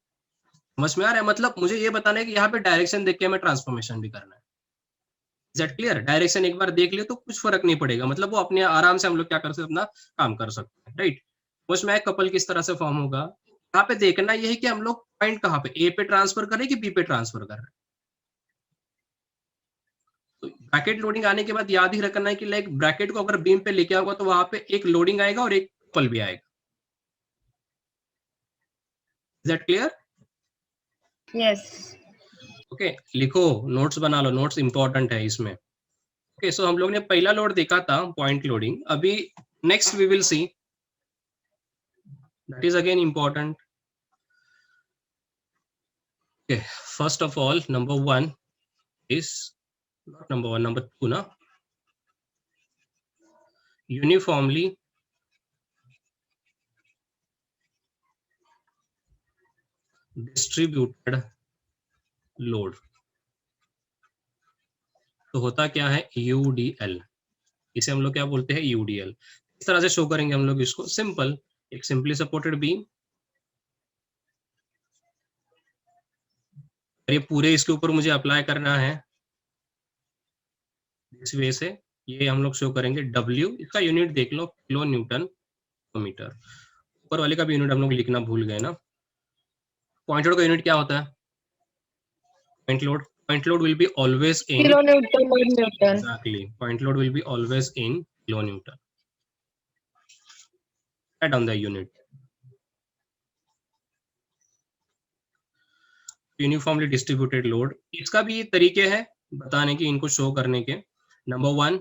[SPEAKER 1] समझ में आ रहा है? मतलब मुझे ये बताना है कि यहाँ पे डायरेक्शन देख के हमें ट्रांसफॉर्मेशन भी करना है। Is that clear? डायरेक्शन एक बार देख लियो तो कुछ फर्क नहीं पड़ेगा, मतलब वो अपने आराम से हम लोग क्या कर सकते अपना काम कर सकते हैं, राइट? समझ में आया कपल किस तरह से फॉर्म होगा? यहाँ पे देखना यही कि हम लोग पॉइंट कहाँ पे, ए पे ट्रांसफर करें कि बी पे ट्रांसफर कर रहे हैं। तो ब्रैकेट लोडिंग आने के बाद याद ही रखना है कि लाइक ब्रैकेट को अगर बीम पे लेके आओगे तो वहां पे एक लोडिंग आएगा और एक कपल भी आएगा। Is that clear?
[SPEAKER 2] Yes.
[SPEAKER 1] Okay, लिखो, नोट्स बना लो, नोट्स इंपॉर्टेंट है इसमें। ओके, सो हम लोग ने पहला लोड देखा था पॉइंट लोडिंग, अभी next we will see, that is again important. Okay, first of all number one is, not number one, number two ना, यूनिफॉर्मली डिस्ट्रीब्यूटेड लोड। तो होता क्या है? यूडीएल, इसे हम लोग क्या बोलते हैं? यूडीएल। इस तरह से शो करेंगे हम लोग इसको, सिंपल, एक सिंपली सपोर्टेड बीम, ये पूरे इसके ऊपर मुझे अप्लाई करना है इस वे से, ये हम लोग शो करेंगे W, इसका यूनिट देख लो, किलो न्यूटन पर मीटर। ऊपर वाले का भी यूनिट हम लोग लिखना भूल गए ना। पॉइंट लोड का यूनिट क्या होता है? Point load will be always in,
[SPEAKER 2] kilo newton पर newton.
[SPEAKER 1] Exactly, point load will be always in kilo newton. Right down the unit. Uniformly distributed load, इसका भी तरीके हैं बताने की, इनको शो करने के। नंबर वन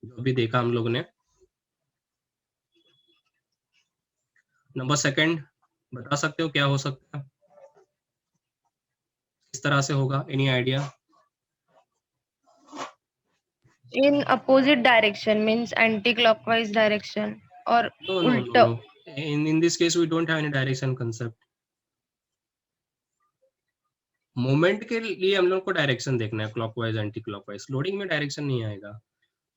[SPEAKER 1] जो भी देखा हम लोग ने, नंबर सेकंड बता सकते हो क्या हो सकता है, किस तरह से होगा? Any idea?
[SPEAKER 2] इन opposite direction means anti clockwise direction और
[SPEAKER 1] No, no, no,
[SPEAKER 2] उल्टा।
[SPEAKER 1] no. In this case, we don't have any direction concept. Moment के लिए हम लोग को डायरेक्शन देखना है, क्लॉकवाइज एंटी क्लॉकवाइज, लोडिंग में डायरेक्शन नहीं आएगा।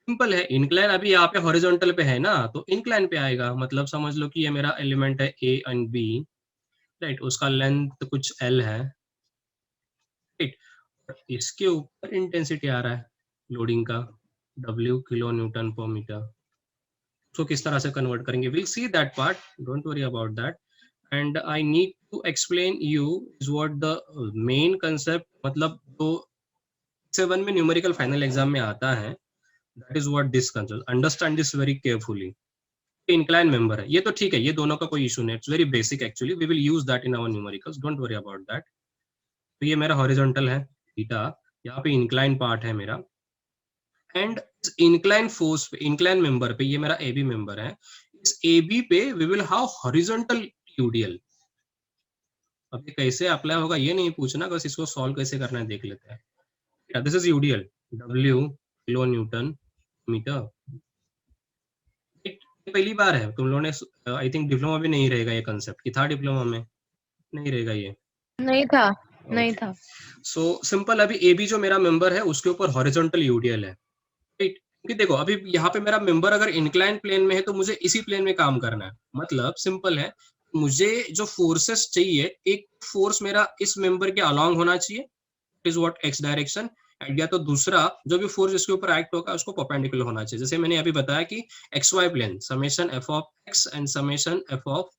[SPEAKER 1] सिंपल है, इंक्लाइन अभी यहाँ पे हॉरिजॉन्टल पे है ना, तो इंक्लाइन पे आएगा, मतलब समझ लो कि ये मेरा एलिमेंट है ए एंड बी, राइट, उसका लेंथ कुछ एल है, राइट, इसके ऊपर इंटेंसिटी आ रहा है लोडिंग का, W किलो न्यूटन पर मीटर। तो किस तरह से कन्वर्ट करेंगे, will see that part, don't worry about that. And I need to explain you is what the main concept, मतलब तो 7 में न्यूमेरिकल फाइनल एग्जाम में आता है, that is what this concept, understand this very carefully. Incline member है ये, तो ठीक है, ये दोनों का कोई इशू नहीं, it's very basic actually, we will use that in our numericals, don't worry about that. तो ये मेरा हॉरिजॉन्टल है थीटा, यहाँ पे इंक्लाइन पार्ट है मेरा, एंड इंक्लाइन फोर्स पे, इंक्लाइन मेंबर पे, ये मेरा AB मेंबर है, इस AB पे we will have horizontal UDL. अब ये कैसे अप्लाई होगा ये नहीं पूछना, बस इसको सॉल्व कैसे करना है देख लेते हैं। This is UDL, W kilo newton metre. पहली बार है तुम लोगों ने, आई थिंक डिप्लोमा भी नहीं रहेगा ये कंसेप्ट, कि था डिप्लोमा में? नहीं रहेगा ये।
[SPEAKER 2] नहीं था। नहीं था।
[SPEAKER 1] सो सिंपल, अभी ए बी जो मेरा मेंबर है उसके ऊपर हॉरिजॉन्टल यूडीएल है, राइट? क्योंकि देखो अभी यहाँ पे मेरा मेंबर अगर इंक्लाइन प्लेन में है तो मुझे इसी प्लेन में काम करना है। मतलब सिंपल है, मुझे जो फोर्सेस चाहिए, एक फोर्स मेरा इस मेंबर के अलोंग होना चाहिए, is what x direction, and या तो दूसरा जो भी फोर्स इसके ऊपर एक्ट होगा उसको परपेंडिकुलर होना चाहिए। जैसे मैंने अभी बताया कि X Y plane, summation F of X and summation F of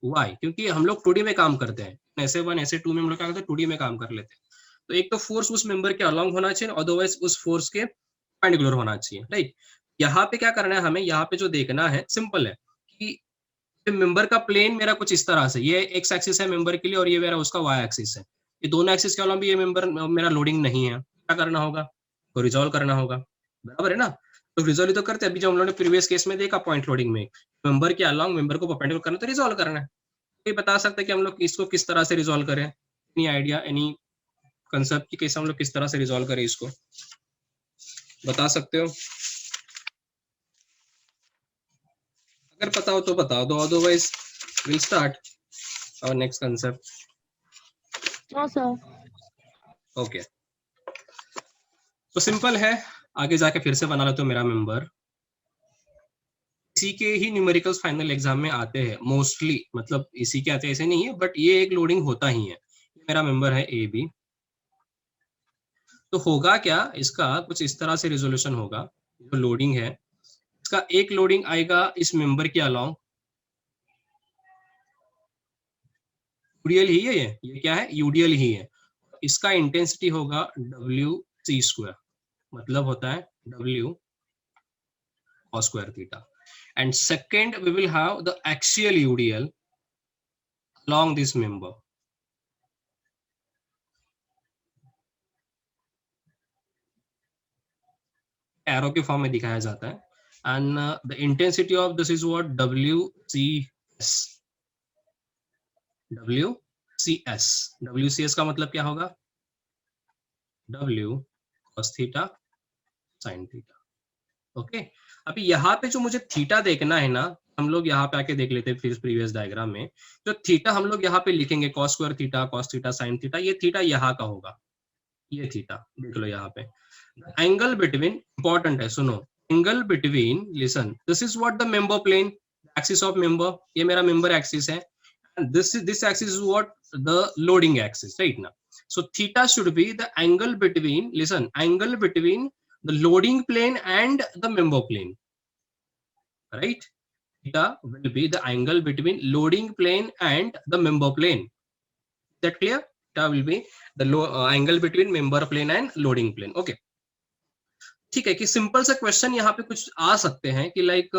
[SPEAKER 1] Y, क्योंकि हम लोग 2D में काम करते हैं, ऐसे 1 ऐसे 2 में हम लोग क्या करते हैं, 2D में काम कर लेते हैं। तो एक तो फोर्स उस मेंबर के अलोंग होना चाहिए, अदरवाइज उस फोर्स के परपेंडिकुलर होना चाहिए, राइट? यहाँ पे क्या करना है हमें, यहाँ पे जो देखना है सिंपल है कि मेंबर का प्लेन मेरा कुछ इस तरह से, ये एक्स एक्सिस है मेंबर के लिए और ये मेरा उसका वाई एक्सिस है। ये दोनों एक्सिस के अलावा भी ये मेंबर मेरा लोडिंग नहीं है, क्या करना होगा, तो रिजॉल्व करना होगा, बराबर है ना? तो रिजॉल्व तो करते हैं, अभी जो हम लोगों ने प्रीवियस केस में देखा पॉइंट लोडिंग में, मेंबर के अलांग मेंबर को परपेंडिकुलर करना, तो रिजॉल्व करना है। ये बता सकते हैं कि हम लोग इसको किस तरह से रिजॉल्व करें? एनी आइडिया, एनी कंसेप्ट की कैसे हम लोग किस तरह से रिजॉल्व करें इसको, बता सकते हो? अगर पता हो तो बता दो, otherwise will start our next concept.
[SPEAKER 2] हाँ सर।
[SPEAKER 1] ओके, तो सिंपल है, आगे जाके फिर से बना लेते हो मेरा मेंबर। इसी के ही न्यूमेरिकल्स फाइनल एग्जाम में आते हैं मोस्टली, मतलब इसी के आते हैं ऐसे नहीं है, बट ये एक लोडिंग होता ही है। मेरा मेंबर है ए बी, तो होगा क्या, इसका कुछ इस तरह से रिजोल्यूशन होगा। जो लोडिंग है इसका एक लोडिंग आएगा इस मेंबर के अलाउंग, यूडीएल ही है, ये क्या है, यूडीएल ही है। इसका इंटेंसिटी होगा डब्ल्यू सी स्क्वायर, मतलब होता है W cos square theta. And second, we will have the axial UDL along this member. Arrow के फॉर्म में दिखाया जाता है, and the intensity of this is what WCS. WCS, WCS का मतलब क्या होगा, W cos theta sin theta. Okay, अभी यहाँ पे जो मुझे थीटा देखना है ना, हम लोग यहाँ पे आके देख लेते हैं फिर प्रीवियस डायग्राम में। जो थीटा हम लोग यहाँ पे लिखेंगे cos square theta, cos theta, sin theta, ये थीटा यहाँ का होगा, ये थीटा देख लो यहाँ पे। एंगल बिटवीन, इंपॉर्टेंट है सुनो, angle between, listen, this is what the member plane, axis of member, ये मेरा मेंबर एक्सिस है, and this axis is what the loading axis, right? Now so theta should be the angle between, listen, angle between the loading plane and the member plane, right? Theta will be the angle between loading plane and the member plane. Is that clear? Theta will be the angle between member plane and loading plane. Okay, ठीक है कि सिंपल सा क्वेश्चन यहाँ पे कुछ आ सकते हैं कि लाइक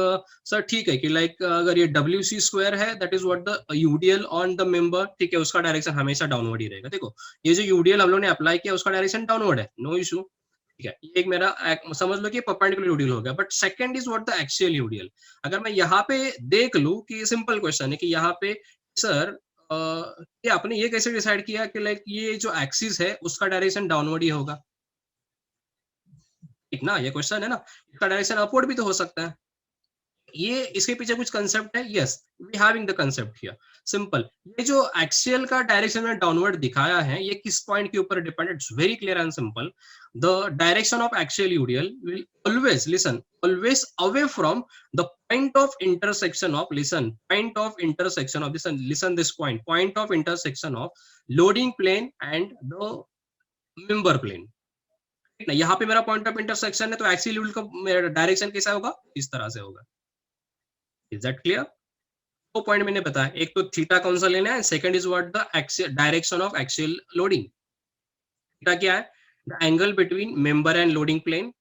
[SPEAKER 1] सर ठीक है कि लाइक अगर ये डब्ल्यू सी स्क्वायर है, that is what the UDL on the member, ठीक है, उसका डायरेक्शन हमेशा डाउनवर्ड ही रहेगा। देखो ये जो यूडीएल हम लोग ने अप्लाई किया उसका डायरेक्शन डाउनवर्ड है, नो इशू, ठीक है, ये एक मेरा समझ लो कि परपेंडिकुलर यूडीएल हो गया। But second is what the axial UDL. अगर मैं यहाँ पे देख लूं कि सिंपल क्वेश्चन है कि यहाँ पे सर ये आपने ये कैसे डिसाइड किया कि लाइक ये जो एक्सिस है उसका डायरेक्शन डाउनवर्ड ही होगा, ठीक ना, ये क्वेश्चन है ना, इसका डायरेक्शन अपवर्ड भी तो हो सकता है। ये इसके पीछे कुछ कंसेप्ट है, yes we having the concept here. Simple, ये जो एक्सियल का डायरेक्शन में डाउनवर्ड दिखाया है ये किस पॉइंट के ऊपर depend, it's very clear and simple. The direction of axial UDL will always, listen, always away from the point of intersection of, listen, point of intersection of, listen this point, point of intersection of loading plane and the member plane. यहाँ पे मेरा पॉइंट ऑफ इंटरसेक्शन है, तो एक्सियल यूडीएल का मेरा डायरेक्शन कैसा होगा, इस तरह से होगा। Is that clear? दो पॉइंट मैंने बताया, एक तो थीटा कौन सा लेना है, second is what the axial direction of axial loading. Theta क्या है, the angle between member and loading plane,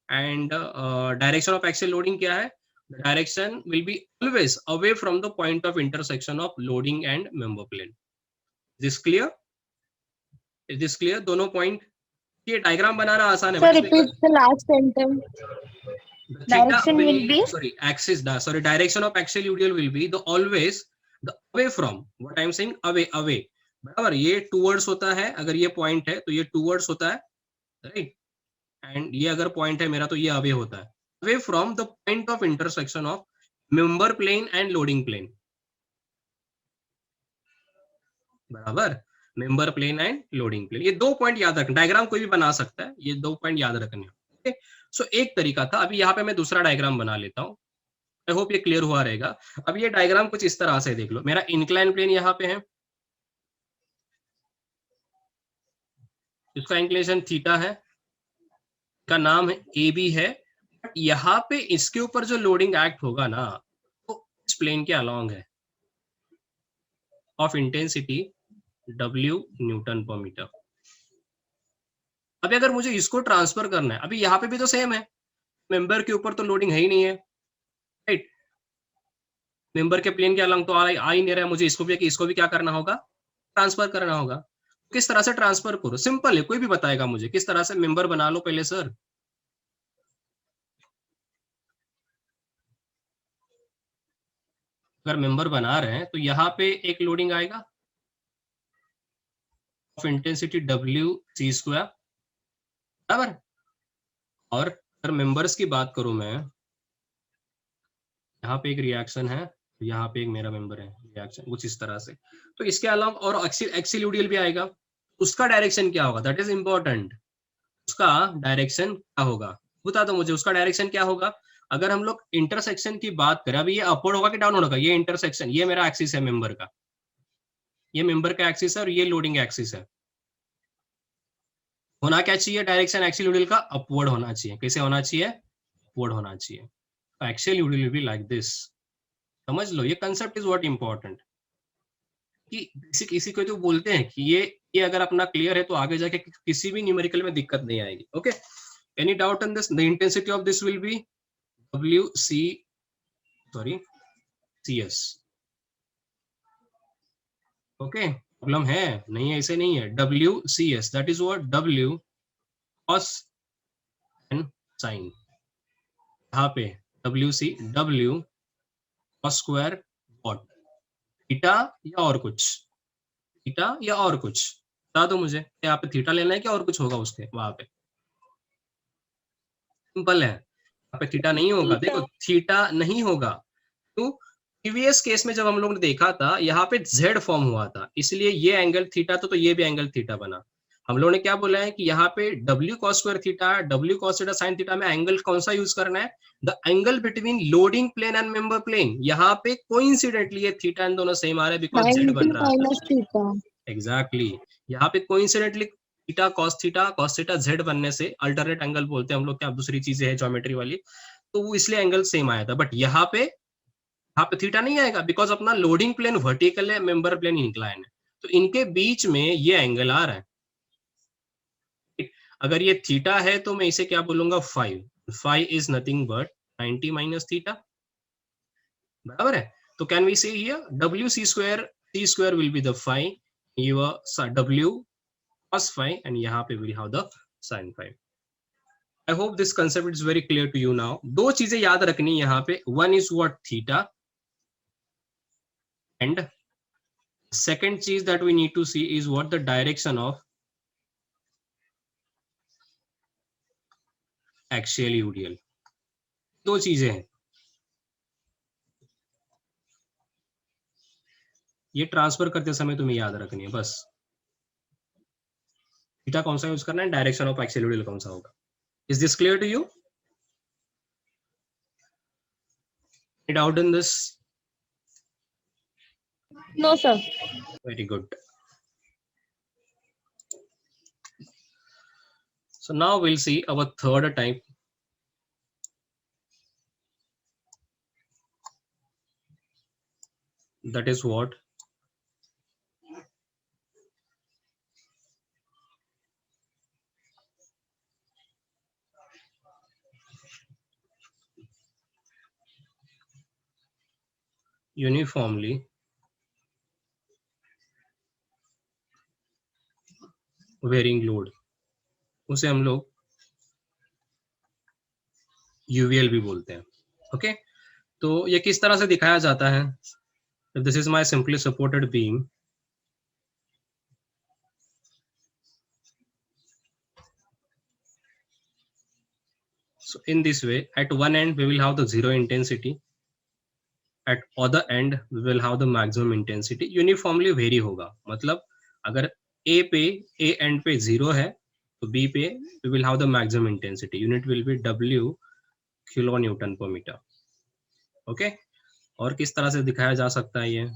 [SPEAKER 1] and direction of axial loading क्या है, the direction will be always away from the point of intersection of loading and member plane. This clear? Is this clear? दोनों पॉइंट, ये डायग्राम बनाना आसान है,
[SPEAKER 2] sir repeat the last sentence. Direction will be,
[SPEAKER 1] direction of axial UDL will be the always the away from, what I am saying, away, बराबर, ये towards होता है, अगर ये point है तो ये towards होता है, right? and ये अगर point है मेरा तो ये away होता है, away from the point of intersection of member plane and loading plane, बराबर। Member plane and loading plane. ये 2 पॉइंट याद रखना, डायग्राम कोई भी बना सकता है, ये 2 पॉइंट याद रखने। ओके, सो एक तरीका था। अभी यहाँ पे मैं दूसरा डायग्राम बना लेता हूँ, आई होप ये क्लियर हुआ रहेगा। अब ये डायग्राम कुछ इस तरह से देख लो, मेरा इंक्लाइन प्लेन यहाँ पे है, इसका इंक्लिनेशन थीटा है, का नाम है ए बी है। यहाँ पे इसके ऊपर जो लोडिंग एक्ट होगा ना, तो इस प्लेन के अलोंग है, ऑफ इंटेंसिटी W न्यूटन पर मीटर। अभी अगर मुझे इसको ट्रांसफर करना है, अभी यहाँ पे भी तो सेम है, मेंबर के ऊपर तो लोडिंग है ही नहीं है, राइट? मेंबर के प्लेन के अलोंग तो आ ही नहीं रहा है, मुझे इसको भी क्या करना होगा, ट्रांसफर करना होगा। किस तरह से ट्रांसफर करो, सिंपल है, कोई भी बताएगा मुझे किस तरह से। मेंबर बना लो पहले सर, अगर मेंबर बना रहे हैं तो यहाँ पे एक लोडिंग आएगा of intensity W C square, बराबर। और अगर मेंबर्स की बात करूं मैं, यहाँ पे एक रिएक्शन है, यहाँ पे एक मेरा मेंबर है, रिएक्शन कुछ इस तरह से। तो इसके अलावा और एक्सिलूडियल भी आएगा, उसका डायरेक्शन क्या होगा, दैट इज इंपॉर्टेंट। उसका डायरेक्शन क्या होगा, बता दो मुझे, उसका डायरेक्शन क्या होगा। अगर हम लोग इंटरसेक्शन की बात करें, अभी ये अपवर्ड होगा कि डाउनवर्ड होगा, ये इंटरसेक्शन, ये मेरा एक्सिस है मेंबर का, ये मेंबर का एक्सिस है और ये लोडिंग एक्सिस है। होना क्या चाहिए, डायरेक्शन एक्सिलूडियल का अपवर्ड होना चाहिए। कैसे होना चाहिए, अपवर्ड होना चाहिए। तो एक्सिलूडियल विल बी लाइक दिस, समझ लो, ये कंसेप्ट इज व्हाट इंपॉर्टेंट। कि किसी को तो बोलते हैं कि ये अगर अपना क्लियर है तो आगे जाके किसी भी न्यूमेरिकल में दिक्कत नहीं आएगी। Okay, any doubt on this? The intensity of this will B CS। Okay, problem है नहीं है, ऐसे नहीं है, WCS, that is what, W cos and sin। यहाँ पे W cos square what, theta या और कुछ, थीटा या और कुछ, बता दो मुझे, यहाँ पे थीटा लेना है कि और कुछ होगा उसके वहां पे? सिंपल है, यहाँ पे थीटा नहीं होगा, देखो थीटा नहीं होगा। तो प्रीवियस केस में जब हम लोग ने देखा था, यहाँ पे Z फॉर्म हुआ था, इसलिए ये एंगल थीटा तो ये भी एंगल थीटा बना। हम लोगों ने क्या बोला है कि यहाँ पे W cos square theta, W cos theta sin theta में एंगल कौन सा यूज करना है, the angle between loading plane and member plane. यहाँ पे कोइंसिडेंटली ये थीटा इन दोनों सेम आ रहा है बिकॉज Z बन रहा है। एग्जैक्टली, यहाँ पे coincidentally theta cos theta Z बनने से अल्टरनेट एंगल बोलते हैं हम लोग, क्या दूसरी चीजें है ज्योमेट्री वाली, तो वो इसलिए एंगल सेम आया था। बट यहाँ पे थीटा नहीं आएगा बिकॉज अपना लोडिंग प्लेन वर्टिकल है, मेंबर प्लेन इंक्लाइन है, तो इनके बीच में ये एंगल आ रहा है। अगर ये थीटा है तो मैं इसे क्या बोलूंगा, phi is nothing but 90 minus theta, बराबर है। तो can we say here WC square, C square will be the phi, W cos phi, and यहाँ पे we have the sin phi. I hope this concept is very clear to you now. दो चीजें याद रखनी यहाँ पे, one is what theta, and second चीज that we need to see is what the direction of axial UDL. दो चीजें हैं, ये ट्रांसफर करते समय तुम्हें याद रखनी है बस। थीटा कौन सा यूज करना है, डायरेक्शन ऑफ एक्सियल UDL कौन सा होगा। Is this clear to you? Any doubt in this?
[SPEAKER 2] No, sir.
[SPEAKER 1] Very good. So now we'll see our third type. That is what? Uniformly varying load, उसे हम लोग UVL भी बोलते हैं। ओके, तो ये किस तरह से दिखाया जाता है, this is my simply supported beam, so in this way at one end we will have the zero intensity, at other end we will have the maximum intensity, uniformly vary होगा। मतलब अगर ए पे, ए एंड पे 0 है, तो बी पे we will have the maximum intensity, unit will be W kilo newton पर मीटर। ओके, और किस तरह से दिखाया जा सकता है ये?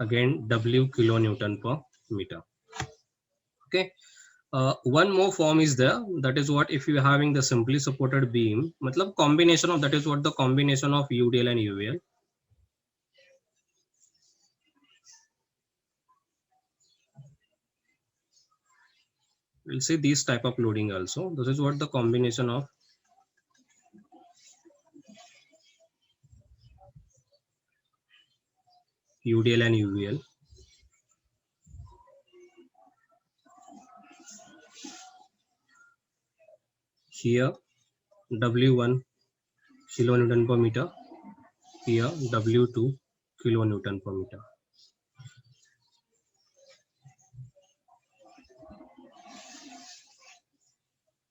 [SPEAKER 1] Again W kilo Newton per meter. Okay, one more form is there, that is what if you are having the simply supported beam, matlab combination of, that is what the combination of UDL and UVL. We'll see these type of loading also. This is what the combination of UDL and UVL. Here W1 kilonewton per meter, here W2 kilonewton per meter.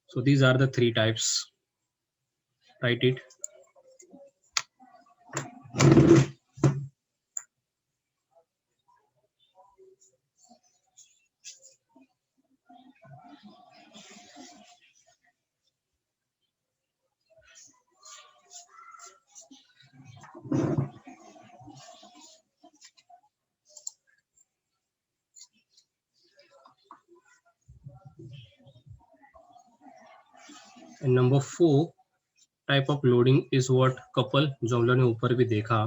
[SPEAKER 1] So these are the three types. Write it. And number 4 type of loading is what couple, जो हम लोगों ने ऊपर भी देखा,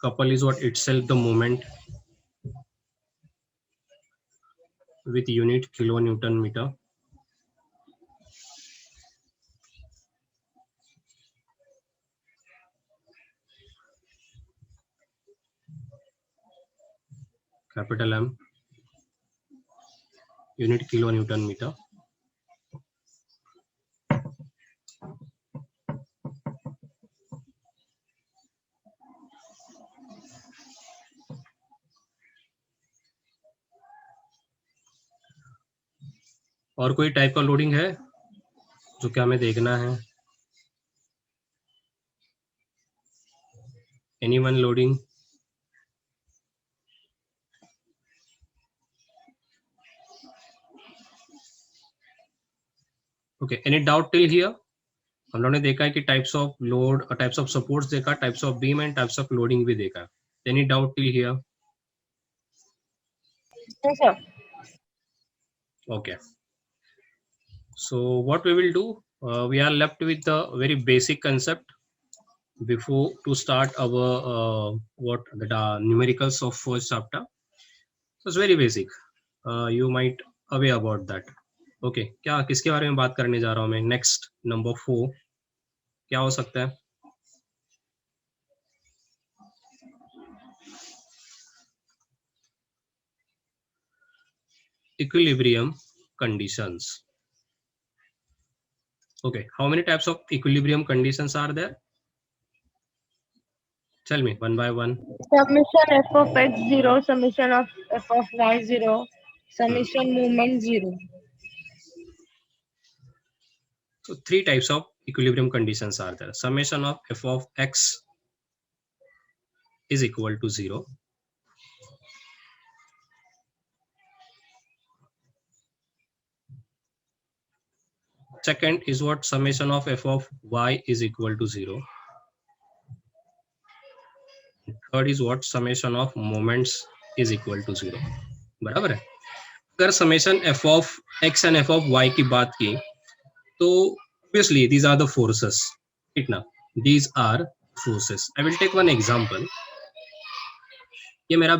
[SPEAKER 1] couple is what itself the moment with unit kilonewton meter. Capital M unit kilonewton meter. और कोई टाइप का लोडिंग है जो क्या हमें देखना है? Any one loading? Okay, any doubt till here? हम लोगों ने देखा है कि टाइप्स ऑफ लोड और टाइप्स ऑफ सपोर्ट्स देखा, types of beam and types of loading भी देखा। Any doubt till here?
[SPEAKER 2] Yes, sir.
[SPEAKER 1] Okay, so what we will do, we are left with the very basic concept before to start our what the numericals of first chapter. So it's very basic, you might aware about that. Okay, क्या किसके बारे में बात करने जा रहा हूँ मैं? नेक्स्ट नंबर 4 क्या हो सकता है? Equilibrium conditions. Okay, how many types of equilibrium conditions are there? Tell me one by one.
[SPEAKER 2] Summation f of x 0, summation of f of y 0, summation movement 0.
[SPEAKER 1] So 3 types of equilibrium conditions are there. Summation of f of x is equal to 0. Second is what? Summation of f of y is equal to 0. Third is what? Summation of moments is equal to 0. बराबर है? अगर summation f of x and f of y की बात की तो obviously these are the forces, ठीक ना? These are forces. I will take one example. ये मेरा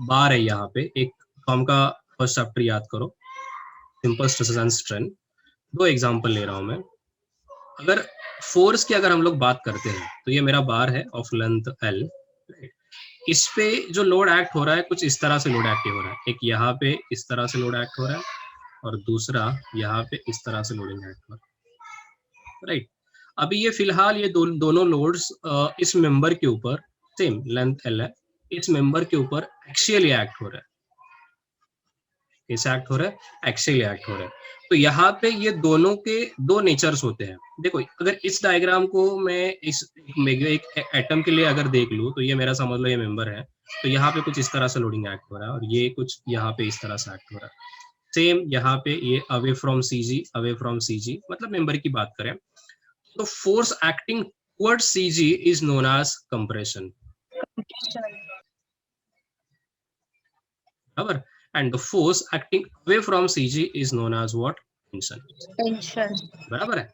[SPEAKER 1] बार है, यहाँ पे एक फॉर्म का फर्स्ट चैप्टर याद करो, simple stresses and strain. 2 example ले रहा हूं मैं। अगर फोर्स की अगर हम लोग बात करते हैं तो ये मेरा बार है ऑफ लेंथ L, इस पे जो लोड एक्ट हो रहा है कुछ इस तरह से लोड एक्टिव हो रहा है, एक यहाँ पे इस तरह से लोड एक्ट हो रहा है और दूसरा यहाँ पे इस तरह से लोडिंग एक्ट हो रहा है। राइट। अभी ये फिलहाल ये दोनों लोड्स इस मेंबर के ऊपर सेम लेंथ एल है, इस मेंबर के ऊपर एक्सियली एक्ट हो रहा है, कैसे एक्ट हो रहा है, एक्सियली एक्ट हो रहा है। तो यहाँ पे ये दोनों के दो नेचर्स होते हैं। देखो अगर इस डायग्राम को मैं एक एटम के लिए अगर देख लूं तो ये मेरा समझ लो ये मेंबर है, तो यहाँ पे कुछ इस तरह से लोडिंग एक्ट हो रहा है और ये कुछ यहाँ पे इस तरह से एक्ट हो रहा है। सेम यहाँ पे ये अवे फ्रॉम सीजी मतलब मेंबर की बात करें तो force acting towards CG is known as compression, बराबर, and the force acting away from CG is known as what, tension,
[SPEAKER 2] tension.
[SPEAKER 1] बराबर है।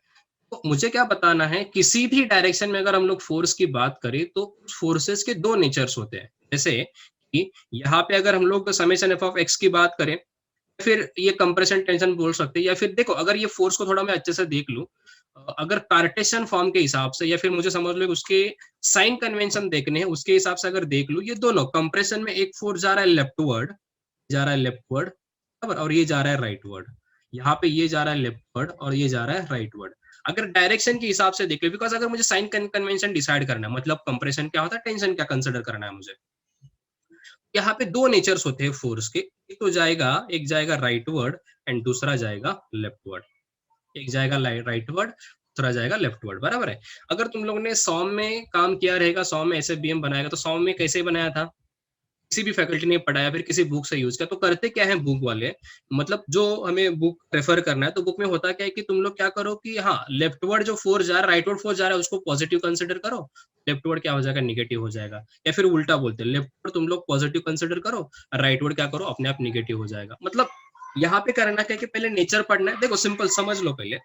[SPEAKER 1] तो मुझे क्या बताना है, किसी भी डायरेक्शन में अगर हम लोग फोर्स की बात करें तो फोर्सेस के दो नेचर्स होते हैं। जैसे कि यहाँ पे अगर हम लोग समेशन एफ ऑफ एक्स की बात करें, फिर ये कंप्रेशन टेंशन बोल सकते हैं, या फिर देखो अगर ये फोर्स को थोड़ा मैं अच्छे से देख लूं, अगर कार्टेशियन फॉर्म के हिसाब से या फिर मुझे समझ लो उसके साइन कन्वेंशन देखने हैं उसके हिसाब से अगर देख लूं, ये दोनों कंप्रेशन में एक फोर्स जा रहा है लेफ्टवर्ड, बराबर, और ये जा रहा है राइटवर्ड। यहाँ पे ये जा रहा है लेफ्टवर्ड और ये जा रहा है राइटवर्ड। अगर डायरेक्शन के हिसाब से देख लो, बिकॉज अगर मुझे साइन कन्वेंशन डिसाइड करना है, मतलब कंप्रेशन क्या होता है, टेंशन क्या कंसिडर करना है मुझे, यहाँ पे दो नेचर्स होते हैं फोर्स के, एक तो जाएगा, एक जाएगा राइटवर्ड एंड दूसरा जाएगा लेफ्टवर्ड, एक जाएगा राइटवर्ड दूसरा जाएगा लेफ्टवर्ड, बराबर है। अगर तुम लोगों ने सॉम में काम किया रहेगा, सॉम में ऐसे बीएम बनाएगा, तो सॉम में कैसे बनाया था, किसी भी फैकल्टी ने पढ़ाया, फिर किसी बुक से यूज किया, तो करते क्या है बुक वाले, मतलब जो हमें बुक रेफर करना है, तो बुक में होता क्या है कि तुम लोग क्या करो कि हाँ लेफ्टवर्ड जो फोर्स जा रहा है, राइटवर्ड फोर्स जा रहा है उसको पॉजिटिव कंसिडर करो, लेफ्टवर्ड क्या हो जाएगा, निगेटिव हो जाएगा। या फिर उल्टा बोलते हैं, लेफ्टवर्ड तुम लोग पॉजिटिव कंसिडर करो, राइटवर्ड क्या करो, अपने आप निगेटिव हो जाएगा। मतलब यहाँ पे करना क्या है कि पहले नेचर पढ़ना है। देखो सिंपल समझ लो, पहले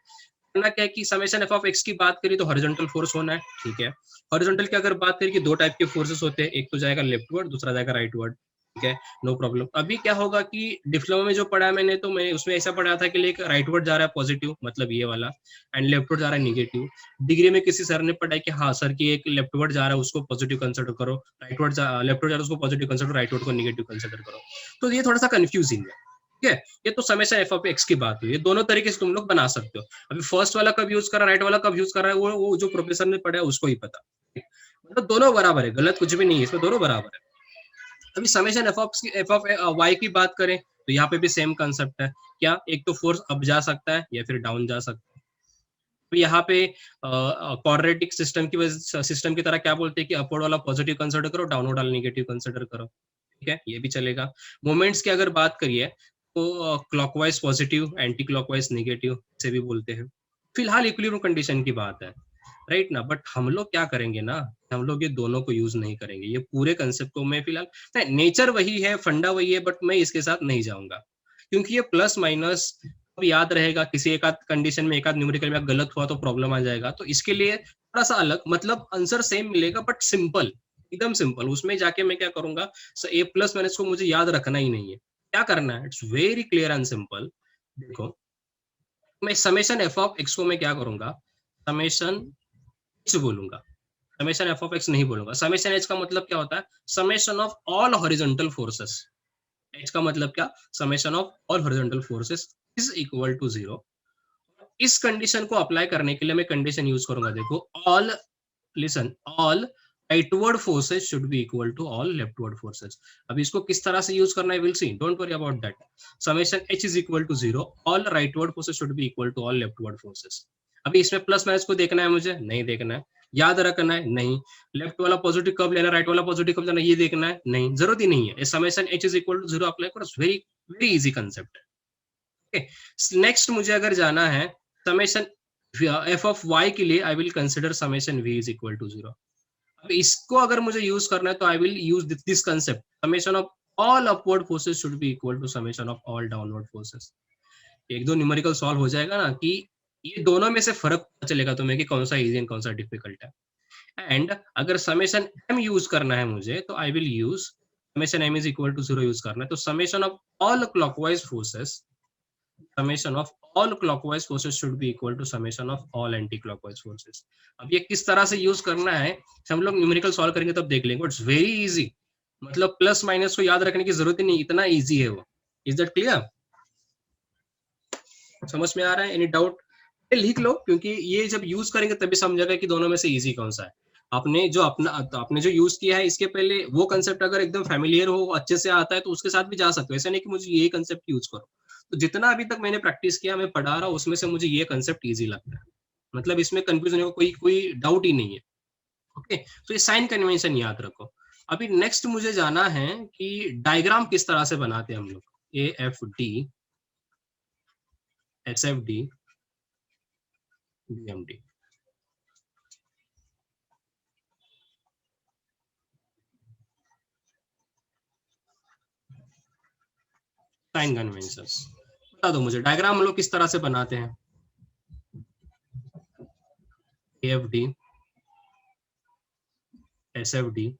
[SPEAKER 1] करना क्या है कि समेशन एफ ऑफ एक्स की बात करी तो हॉरिजॉन्टल फोर्स होना है, ठीक है। हॉरिजॉन्टल की अगर बात करें कि दो टाइप के फोर्सेस होते हैं, एक तो जाएगा लेफ्टवर्ड, दूसरा जाएगा राइटवर्ड, ठीक है, नो प्रॉब्लम। अभी क्या होगा कि डिप्लोमा में जो पढ़ा है मैंने, तो मैंने उसमें ऐसा पढ़ा था कि एक राइटवर्ड जा रहा है पॉजिटिव, मतलब ये वाला, एंड लेफ्टवर्ड जा रहा है निगेटिव। डिग्री में किसी सर ने पढ़ा है कि हाँ सर की एक लेफ्टवर्ड जा रहा है उसको पॉजिटिव कंसिडर करो, लेफ्टवर्ड जा रहा है उसको पॉजिटिव कंसिडर, राइटवर्ड को निगेटिव कंसिडर करो। तो ये थोड़ा सा कंफ्यूजिंग है, ठीक है। ये तो समेशन एफ ऑफ एक्स की बात हुई, ये दोनों तरीके से तुम लोग बना सकते हो। अभी फर्स्ट वाला कब यूज कर रहा है, राइट वाला कब यूज कर रहा है, वो जो प्रोफेसर ने पढ़ा है उसको ही पता, मतलब दोनों बराबर है, गलत कुछ भी नहीं है इसमें, दोनों बराबर है। अभी समेशन एफ ऑफ वाई की बात करें तो यहाँ पे भी सेम कंसेप्ट है, क्या एक तो फोर्स अप जा सकता है या फिर डाउन जा सकता है। तो यहाँ पे क्वाड्रेटिक सिस्टम की वजह, सिस्टम की तरह क्या बोलते हैं कि अपवर्ड वाला पॉजिटिव कंसिडर करो, डाउनवर्ड वाला नेगेटिव कंसिडर करो, ठीक है, ये भी चलेगा। मोमेंट्स की अगर बात करिए तो clockwise positive, anti clockwise negative से भी बोलते हैं। फिलहाल इक्विलिब्रियम कंडीशन की बात है, राइट ना, बट हम लोग क्या करेंगे ना, हम लोग ये दोनों को यूज नहीं करेंगे, ये पूरे कंसेप्ट को मैं फिलहाल, नेचर वही है, फंडा वही है, बट मैं इसके साथ नहीं जाऊंगा, क्योंकि ये प्लस माइनस अब याद रहेगा, किसी एक आध कंडीशन में, एक आध न्यूमेरिकल में गलत हुआ तो प्रॉब्लम आ जाएगा, तो इसके लिए थोड़ा सा अलग, मतलब आंसर सेम मिलेगा बट सिंपल, एकदम सिंपल। उसमें जाके मैं क्या करूंगा, ए प्लस माइनस को मुझे याद रखना ही नहीं है, क्या करना है, it's very clear and simple. देखो मैं समेशन एफ ऑफ एक्स को मैं क्या करूंगा, समेशन एच बोलूंगा, समेशन एफ ऑफ एक्स नहीं बोलूंगा। समेशन एच का मतलब क्या होता है, summation of all horizontal forces, H का मतलब क्या, summation of all horizontal forces is equal to 0। इस कंडीशन को अप्लाई करने के लिए मैं कंडीशन यूज करूंगा, देखो all, listen, all rightward forces should be equal to all leftward forces. अब इसको किस तरह से यूज करना है, will see, don't worry about that. Summation H is equal to 0, all rightward forces should be equal to all leftward forces. अभी इसमें प्लस माइनस को देखना है मुझे, नहीं देखना है, याद रखना है नहीं, लेफ्ट वाला पॉजिटिव कब लेना, राइट वाला पॉजिटिव कब लेना, ये देखना है नहीं, जरूरत ही नहीं है। Summation H is equal to 0 apply करो, वेरी वेरी इजी कंसेप्ट है। नेक्स्ट मुझे अगर जाना है समेशन एफ ऑफ वाई के लिए, I will consider summation V is equal to 0। अब इसको अगर मुझे यूज करना है तो I will use this concept, summation of all upward forces should be equal to summation of all downward forces. एक दो न्यूमेरिकल सॉल्व हो जाएगा ना, कि ये दोनों में से फर्क पता चलेगा तुम्हें कि कौन सा इजी एंड कौन सा डिफिकल्ट है। एंड अगर समेशन एम यूज करना है मुझे, तो I will use summation M is equal to 0 use करना है, तो summation of all clockwise forces, summation of all clockwise forces should be equal to summation of all anti-clockwise forces। अब ये किस तरह से यूज करना है, हम लोग न्यूमेरिकल सॉल्व करेंगे तब देख लेंगे, इट्स वेरी इजी, मतलब प्लस माइनस को याद रखने की जरूरत ही नहीं, इतना इजी है वो। इज दैट क्लियर, समझ में आ रहा है, एनी डाउट? लिख लो, क्योंकि ये जब यूज करेंगे तभी समझेगा कि दोनों में से इजी कौन सा है। आपने जो यूज किया है इसके पहले वो कंसेप्ट अगर एकदम फैमिलियर हो, अच्छे से आता है, तो उसके साथ भी जा सकते हो। ऐसा नहीं कि मुझे ये कंसेप्ट यूज करो। तो जितना अभी तक मैंने प्रैक्टिस किया, मैं पढ़ा रहा हूँ, उसमें से मुझे ये कंसेप्ट इजी लगता है। मतलब इसमें कंफ्यूजन को कोई डाउट ही नहीं है। ओके, तो ये साइन कन्वेंशन याद रखो। अभी नेक्स्ट मुझे जाना है कि डायग्राम किस तरह से बनाते हैं हम लोग, AFD, SFD, BMD। Sign conventions बता दो मुझे, डायग्राम हम लोग किस तरह से बनाते हैं। AFD, SFD,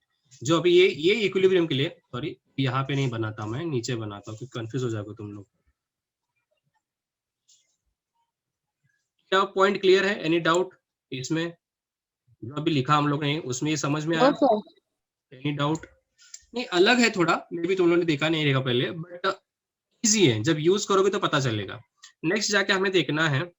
[SPEAKER 1] जो अभी ये इक्विलिब्रियम के लिए, सॉरी यहाँ पे नहीं बनाता, मैं नीचे बनाता हूँ, क्योंकि कंफ्यूज हो जाएगा तुम लोग। क्या पॉइंट क्लियर है? एनी डाउट इसमें? जो अभी लिखा हम लोग ने उसमें ये समझ में आया?
[SPEAKER 2] No, sir.
[SPEAKER 1] Any doubt? नहीं, अलग है थोड़ा, मे भी तुम लोगों ने देखा नहीं रहेगा पहले, बट इजी है, जब यूज करोगे तो पता चलेगा। नेक्स्ट जाके हमें देखना है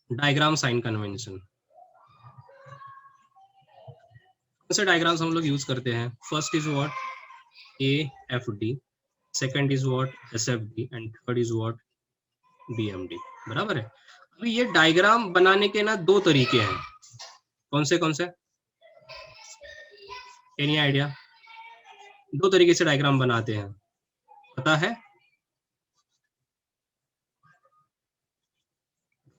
[SPEAKER 1] डायग्राम साइन कन्वेंशन। कौन से डायग्राम्स हम लोग यूज करते हैं? First is what, AFD, second is what, SFD, and third is what, BMD। बराबर है। अभी ये डायग्राम बनाने के ना दो तरीके हैं। कौन से? Any idea? दो तरीके से डायग्राम बनाते हैं, पता है?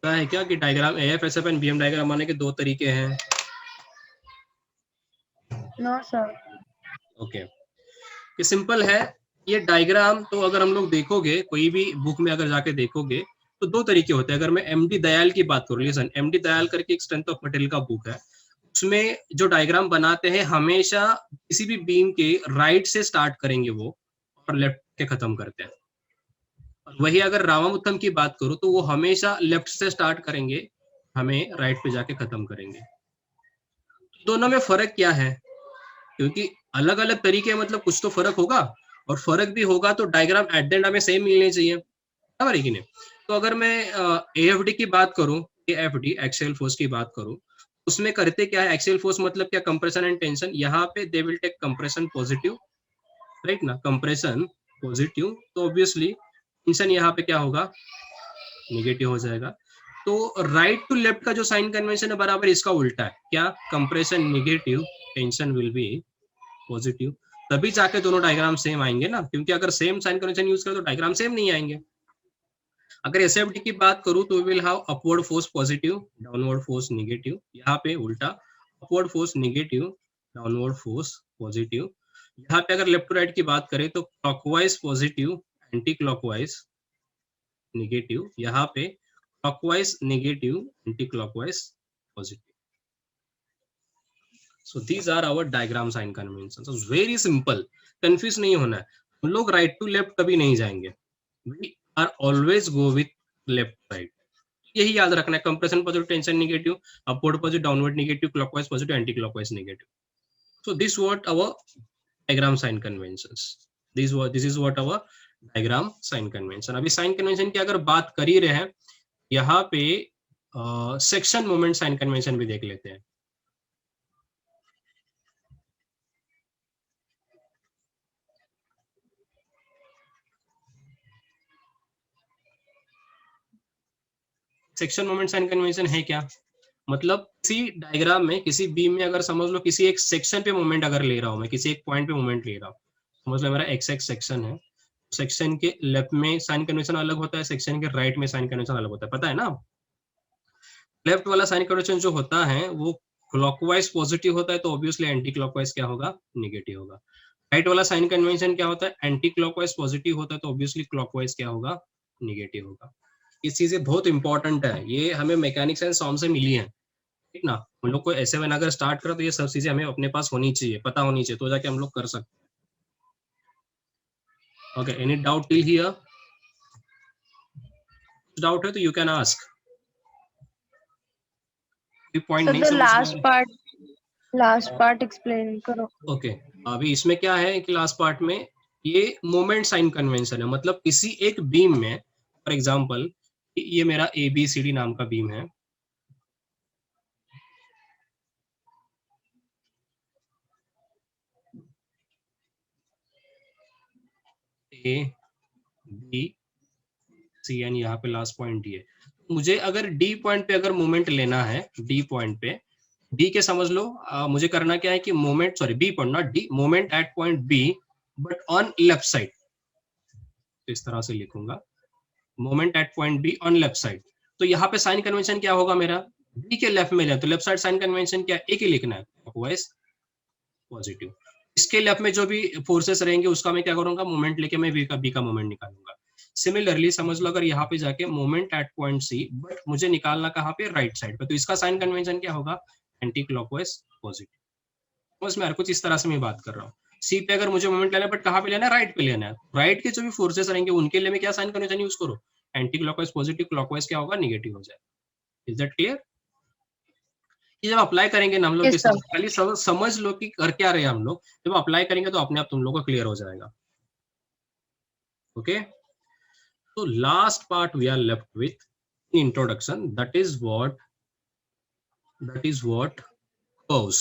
[SPEAKER 1] पता है क्या कि diagram AF, SF and BM diagram बनाने के दो तरीके हैं?
[SPEAKER 2] No, sir.
[SPEAKER 1] ओके, ये सिंपल है। ये डायग्राम तो अगर हम लोग देखोगे, कोई भी बुक में अगर जाके देखोगे, तो दो तरीके होते हैं। अगर मैं MD दयाल की बात करूँ, लिसन, MD दयाल करके एक स्ट्रेंथ ऑफ मटेरियल का बुक है, उसमें जो डायग्राम बनाते हैं हमेशा किसी भी बीम के राइट से स्टार्ट करेंगे वो, और लेफ्ट के खत्म करते हैं। और वही अगर रामामुत्तम की बात करूँ तो वो हमेशा लेफ्ट से स्टार्ट करेंगे, हमें राइट पे जाके खत्म करेंगे। दोनों में फर्क क्या है? क्योंकि अलग अलग तरीके, मतलब कुछ तो फर्क होगा, और फर्क भी होगा तो डायग्राम एट द एंड हमें सेम मिलने चाहिए, बराबर है कि नहीं? तो अगर मैं AFD की बात करूं, AFD एक्सियल फोर्स की बात करूं, उसमें करते क्या है? एक्सियल फोर्स मतलब क्या? Compression and tension. यहाँ पे they will take compression positive, right ना, कंप्रेशन पॉजिटिव, तो ऑब्वियसली टेंशन यहाँ पे क्या होगा? निगेटिव हो जाएगा। तो राइट टू लेफ्ट का जो साइन कन्वेंशन है बराबर इसका उल्टा है। क्या? Compression negative, tension will be positive. तभी जाके दोनों डायग्राम सेम आएंगे ना, क्योंकि अगर सेम साइन कन्वेंशन यूज करें तो डायग्राम सेम नहीं आएंगे। अगर SFD की बात करूं तो will have upward force positive, downward force negative. यहाँ पे उल्टा, upward force negative, downward force positive. यहाँ पे अगर लेफ्ट टू राइट की बात करें तो clockwise positive, anti clockwise negative. यहाँ पे clockwise negative, anti clockwise positive. So these are our diagram sign conventions. So very simple, confuse नहीं होना है। हम लोग right to left कभी नहीं जाएंगे, we are always go with left right। यही याद रखना है, compression positive, tension negative, upward positive, downward negative, clockwise positive, anti clockwise negative. So this what our diagram sign conventions, this is what our diagram sign convention। अभी साइन कन्वेंशन की अगर बात कर ही रहे हैं, यहाँ पे सेक्शन मोमेंट साइन कन्वेंशन भी देख लेते हैं। सेक्शन मोमेंट साइन कन्वेंशन है क्या? मतलब किसी डायग्राम में, किसी बीम में, अगर समझ लो किसी एक सेक्शन पे मोमेंट अगर ले रहा हूं मैं, किसी एक पॉइंट पे मोमेंट ले रहा हूं, समझ लो मेरा एक्स एक्स सेक्शन है, सेक्शन के लेफ्ट में साइन कन्वेंशन अलग होता है, सेक्शन के राइट में साइन कन्वेंशन अलग होता है, पता है ना? लेफ्ट वाला साइन कन्वेंशन जो होता है वो क्लॉकवाइज पॉजिटिव होता है, तो ऑब्वियसली एंटी क्लॉकवाइज क्या होगा? निगेटिव होगा। राइट वाला साइन कन्वेंशन क्या होता है? एंटी क्लॉकवाइज पॉजिटिव होता है, तो ऑब्वियसली क्लॉकवाइज क्या होगा? निगेटिव होगा। ये चीजें बहुत इंपॉर्टेंट है, ये हमें मैकेनिक्स एंड सॉम से मिली है, ठीक ना? हम लोग को ऐसे बनाकर स्टार्ट करो तो ये सब चीजें हमें अपने पास होनी चाहिए, पता होनी चाहिए, तो जाके हम लोग कर सकते हैं। Okay, any doubt till here? Doubt है तो you can ask. Point
[SPEAKER 2] So
[SPEAKER 1] नहीं
[SPEAKER 2] the
[SPEAKER 1] समझ में?
[SPEAKER 2] last part explain करो.
[SPEAKER 1] ओके, अभी इसमें क्या है कि लास्ट पार्ट में ये मोमेंट साइन कन्वेंशन है, मतलब किसी एक बीम में, फॉर एग्जांपल ये मेरा ए बी सी डी नाम का बीम है, ए बी सी एन, यहाँ पे लास्ट पॉइंट डी है। मुझे अगर डी पॉइंट पे अगर मोमेंट लेना है, डी पॉइंट पे, डी के समझ लो मुझे करना क्या है कि moment, sorry B point not D, moment at point B but on left side, तो इस तरह से लिखूंगा moment at point B on left side. तो यहाँ पे साइन कन्वेंशन क्या होगा मेरा, बी के लेफ्ट में ले तो लेफ्ट साइड साइन कन्वेंशन क्या, एक ही लिखना है, क्लॉकवाइज पॉजिटिव। इसके लेफ्ट में जो भी फोर्सेस रहेंगे उसका मैं क्या करूंगा, मोमेंट लेके मैं बी का मोमेंट निकालूंगा। सिमिलरली समझ लो अगर यहाँ पे जाके moment at point C but मुझे निकालना कहाँ पे, राइट साइड पे, तो इसका साइन कन्वेंशन क्या होगा, एंटी क्लॉकवाइज पॉजिटिव। बस मैं कुछ इस तरह से मैं बात कर रहा हूँ। सी पे अगर मुझे मोमेंट लेना है बट कहाँ पे लेना है, राइट पे लेना है, राइट के जो भी फोर्सेस रहेंगे उनके लिए मैं क्या साइन कन्वेंशन यूज करो, एंटी क्लॉकवाइज पॉजिटिव, क्लॉकवाइज क्या होगा, निगेटिव हो जाए। Is that clear? ये जब अप्लाई करेंगे ना हम लोग,
[SPEAKER 2] Yes, sir.
[SPEAKER 1] खाली समझ लो कि कर क्या रहे हैं हम लोग, जब अप्लाई करेंगे तो अपने आप तुम लोग को क्लियर हो जाएगा। ओके, तो last part we are left with introduction, that is what curves.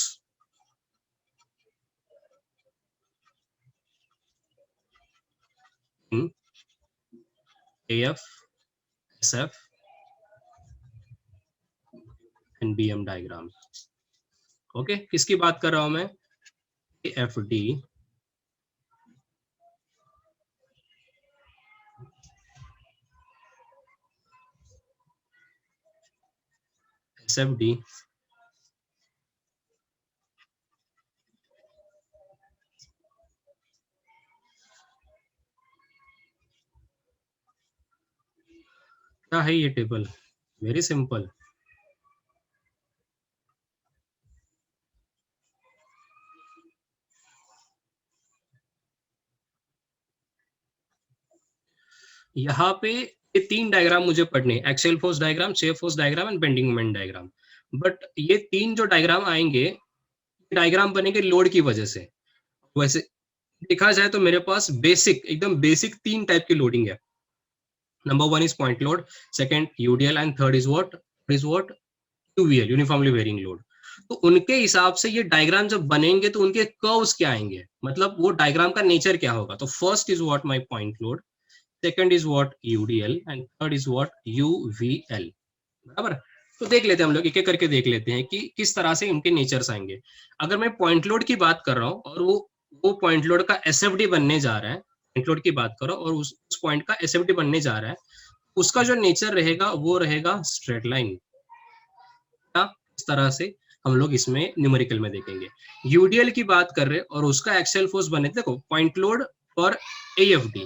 [SPEAKER 1] In AF, SF and BM diagram. Okay, किसकी बात कर रहा हूं मैं, AFD, SFD, क्या है ये टेबल, वेरी सिंपल। यहाँ पे ये तीन डायग्राम मुझे पढ़ने, axial force diagram, shape force diagram and bending moment diagram. But ये तीन जो डायग्राम आएंगे, डायग्राम बनेंगे लोड की वजह से। वैसे देखा जाए तो मेरे पास बेसिक, एकदम बेसिक तीन टाइप की लोडिंग है। Number one is point load, second UDL and third is what UVL, uniformly varying load. तो उनके हिसाब से ये डायग्राम जब बनेंगे तो उनके कर्व्स क्या आएंगे, मतलब वो डायग्राम का नेचर क्या होगा। तो first is what my point load, second is what UDL and third is what UVL. बराबर, तो देख लेते हैं हम लोग, एक एक करके देख लेते हैं कि किस तरह से इनके नेचर्स आएंगे। अगर मैं पॉइंट लोड की बात कर रहा हूँ और वो पॉइंट लोड का एसएफडी बनने जा रहा है, पॉइंट लोड की बात करो और उस पॉइंट का एसएफडी बनने जा रहा है, उसका जो नेचर रहेगा वो रहेगा स्ट्रेट लाइन। इस तरह से हम लोग इसमें न्यूमेरिकल में देखेंगे। यूडीएल की बात कर रहे हैं और उसका एक्सेल फोर्स बने, देखो point load for AfD,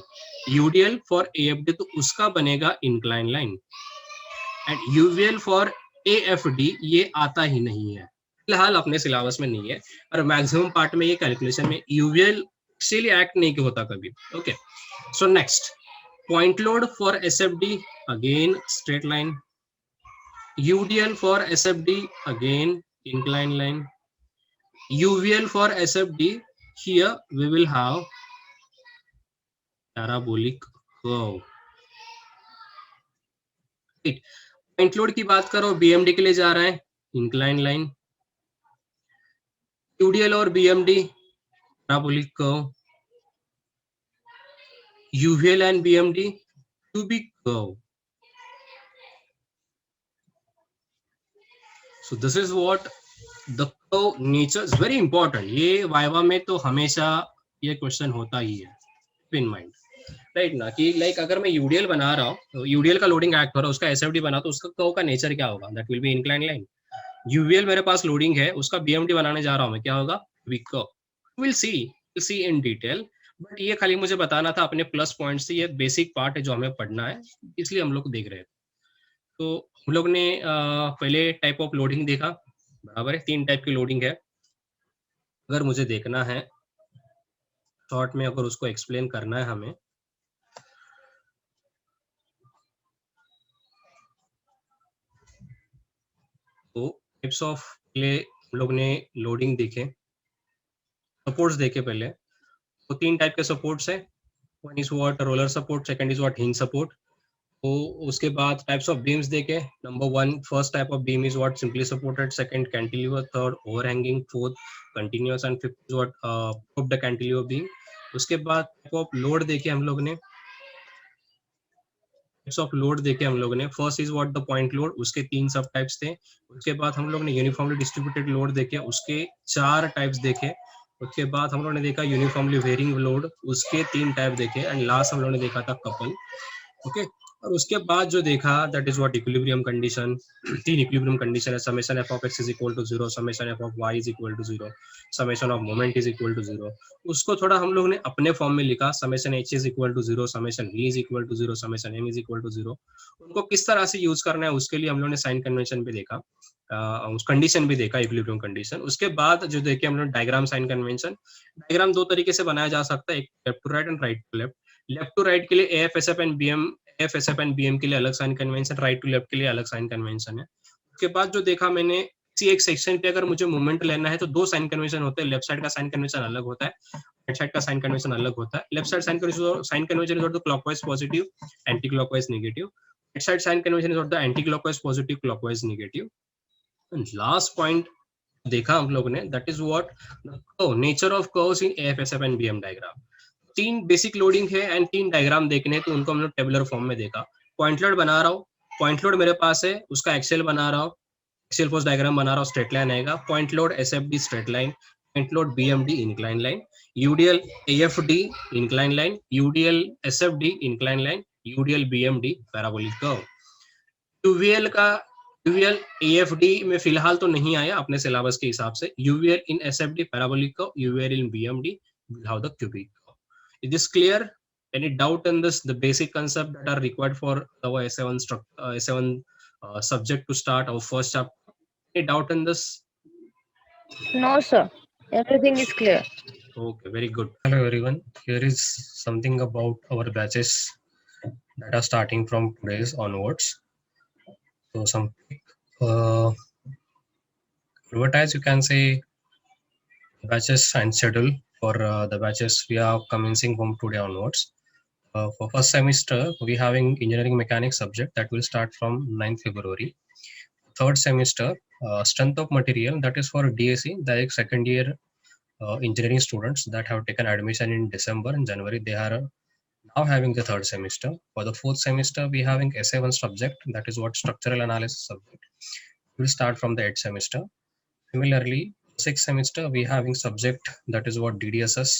[SPEAKER 1] UDL for AfD, तो उसका बनेगा incline line. And UVL for AfD ये आता ही नहीं है, फिलहाल अपने सिलेबस में नहीं है, और मैक्सिमम पार्ट में ये कैलकुलेशन में यूवीएल इसीलिए एक्ट नहीं होता कभी। Okay, so next point load for SFD, again straight line. UDL for SFD, again inclined line. UVL for SFD, here we will have parabolic curve. Point load की बात करो, BMD के लिए जा रहा है inclined line. UDL और BMD parabolic curve. UVL and BMD cubic curve. So this is what the curve nature is very important. ये वाइवा में तो हमेशा ये क्वेश्चन होता ही है, इन माइंड, राइट ना, कि लाइक अगर मैं यूडीएल बना रहा हूँ, यूडीएल का लोडिंग एक्ट हो रहा है, उसका एसएफडी बना, तो उसका कर्व का नेचर क्या होगा, that will B incline line. UVL मेरे पास लोडिंग है, उसका बीएमडी बनाने जा रहा हूँ मैं, क्या होगा, weak curve. Will see in detail, but ये खाली मुझे बताना था अपने प्लस पॉइंट से, ये बेसिक पार्ट है जो हमें पढ़ना है, इसलिए हम लोग देख रहे हैं। तो हम लोग ने पहले टाइप ऑफ लोडिंग देखा, बराबर है, तीन टाइप की लोडिंग है। अगर मुझे देखना है शॉर्ट में, अगर उसको एक्सप्लेन करना है हमें, तो टाइप्स ऑफ हम लोग ने लोडिंग देखे। सपोर्ट्स देखे पहले, तो 3 टाइप के सपोर्ट्स है। One is what roller support, second is what hinge support. तो उसके बाद टाइप्स ऑफ बीम्स देखे, number 1 first type of beam is what simply supported, second cantilever, third overhanging, fourth continuous and fifth is what proofed cantilever beam. उसके बाद टाइप ऑफ लोड देखे हम लोग ने, टाइप्स ऑफ लोड देखे हम लोग ने, first is what the point load, उसके 3 सब टाइप्स थे। उसके बाद हम लोग ने यूनिफॉर्मली डिस्ट्रीब्यूटेड लोड देखे, उसके 4 टाइप्स देखे। उसके बाद हम लोग ने देखा यूनिफॉर्मली वेरिंग लोड, उसके 3 टाइप देखे। एंड लास्ट हम लोग ने देखा था कपल। ओके, और उसके बाद जो देखा that is what equilibrium condition. 3 equilibrium condition है, summation F of X is equal to 0, summation F of Y is equal to 0, summation of moment is equal to 0। उसको थोड़ा हम लोग ने अपने फॉर्म में लिखा, summation H is equal to 0, summation V is equal to 0, summation M is equal to 0। उनको किस तरह से यूज करना है उसके लिए हम लोग ने साइन कन्वेंशन भी देखा, उस कंडीशन भी देखा, इक्विलिब्रियम कंडीशन। उसके बाद जो देखे हम लोग डायग्राम साइन कन्वेंशन। डायग्राम 2 तरीके से बनाया जा सकता है, एक left to right and right to left. Left to right के लिए F S F and B M, F S F and B M के लिए अलग sign convention, right to left के लिए अलग साइन कन्वेंशन है। उसके बाद जो देखा मैंने, किसी एक सेक्शन पे अगर मुझे मूवमेंट लेना है तो 2 साइन कन्वेंशन होते हैं, लेफ्ट साइड का साइन कन्वेंशन अलग होता है, राइट साइड का साइन कन्वेंशन अलग होता है। Left side sign convention is of the clockwise positive, anti clockwise negative. Right side sign convention is of the anti clockwise positive, clockwise negative. Last point देखा हम लोग ने, that is what nature of curves in AFSF and BM diagram. 3 basic loading है एंड 3 डायग्राम देखने हैं, तो उनको हम लोग टेबुलर फॉर्म में देखा। पॉइंट लोड बना रहा हूँ, पॉइंट लोड मेरे पास है, उसका एक्सेल बना रहा हूँ, एक्सेल फोर्स डायग्राम बना रहा हूँ, स्ट्रेट लाइन आएगा। Point load SFD straight line, point load BMD incline line, UDL AfD incline line, UDL SFD incline line, UDL BMD parabolic curve. UVL का, यूवीएल एएफडी में फिलहाल तो नहीं आया अपने सिलेबस के हिसाब से। UVL in SFD parabolic curve, UVL in BMD will have the cubic curve. Is this clear? Any doubt in this? The basic concept that are required for our S7 subject to start our first chapter. Any doubt in this?
[SPEAKER 2] No, sir. Everything is clear.
[SPEAKER 1] Okay, very good. Hello everyone. Here is something about our batches that are starting from today's onwards. So some advertise, you can say, batches and schedule for the batches we are commencing from today onwards. For first semester, we having engineering mechanics subject that will start from 9th February. Third semester, strength of material, that is for DAC, direct second year engineering students that have taken admission in December and January. They are now having the third semester. For the fourth semester, we having SA1 subject, that is what structural analysis subject will start from the 8th semester. Similarly, 6th semester, we having subject that is what DDSS,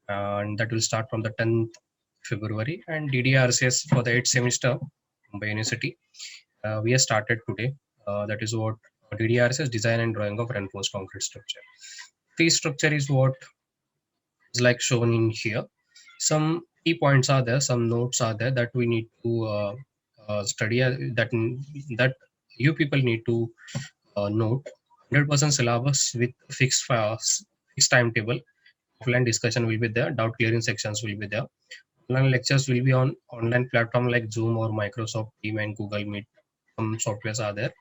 [SPEAKER 1] and that will start from the 10th February, and DDRCS for the 8th semester by University. We have started today. That is what DDRCS, design and drawing of reinforced concrete structure. Fee structure is what is like shown in here. Some key points are there, some notes are there that we need to study, that you people need to note. 100% syllabus with fixed timetable. Offline discussion will be there, doubt clearing sections will be there. Online lectures will be on online platform like Zoom or Microsoft Team and Google Meet. Some softwares are there.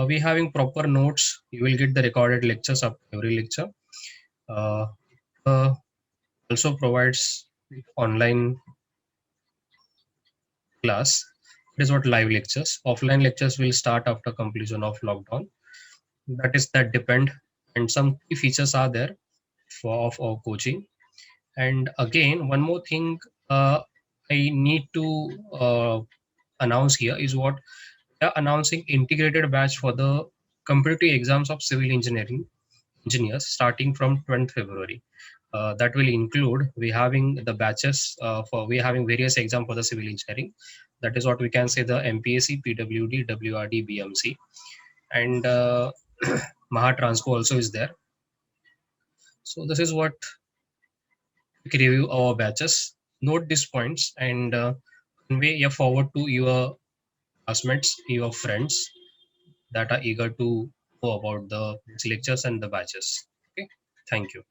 [SPEAKER 1] We having proper notes. You will get the recorded lectures of every lecture. Also provides online class. It is what live lectures. Offline lectures will start after completion of lockdown. That depend, and some key features are there of our coaching. And again, one more thing I need to announce here is what we are announcing integrated batch for the competitive exams of civil engineers starting from 20th February. That will include, we having the batches we having various exam for the civil engineering. That is what we can say, the MPSC, PWD, WRD, BMC, and Mahatransco also is there. So this is what we can review our batches. Note these points and convey forward to your classmates, your friends that are eager to know about the lectures and the batches. Okay, thank you.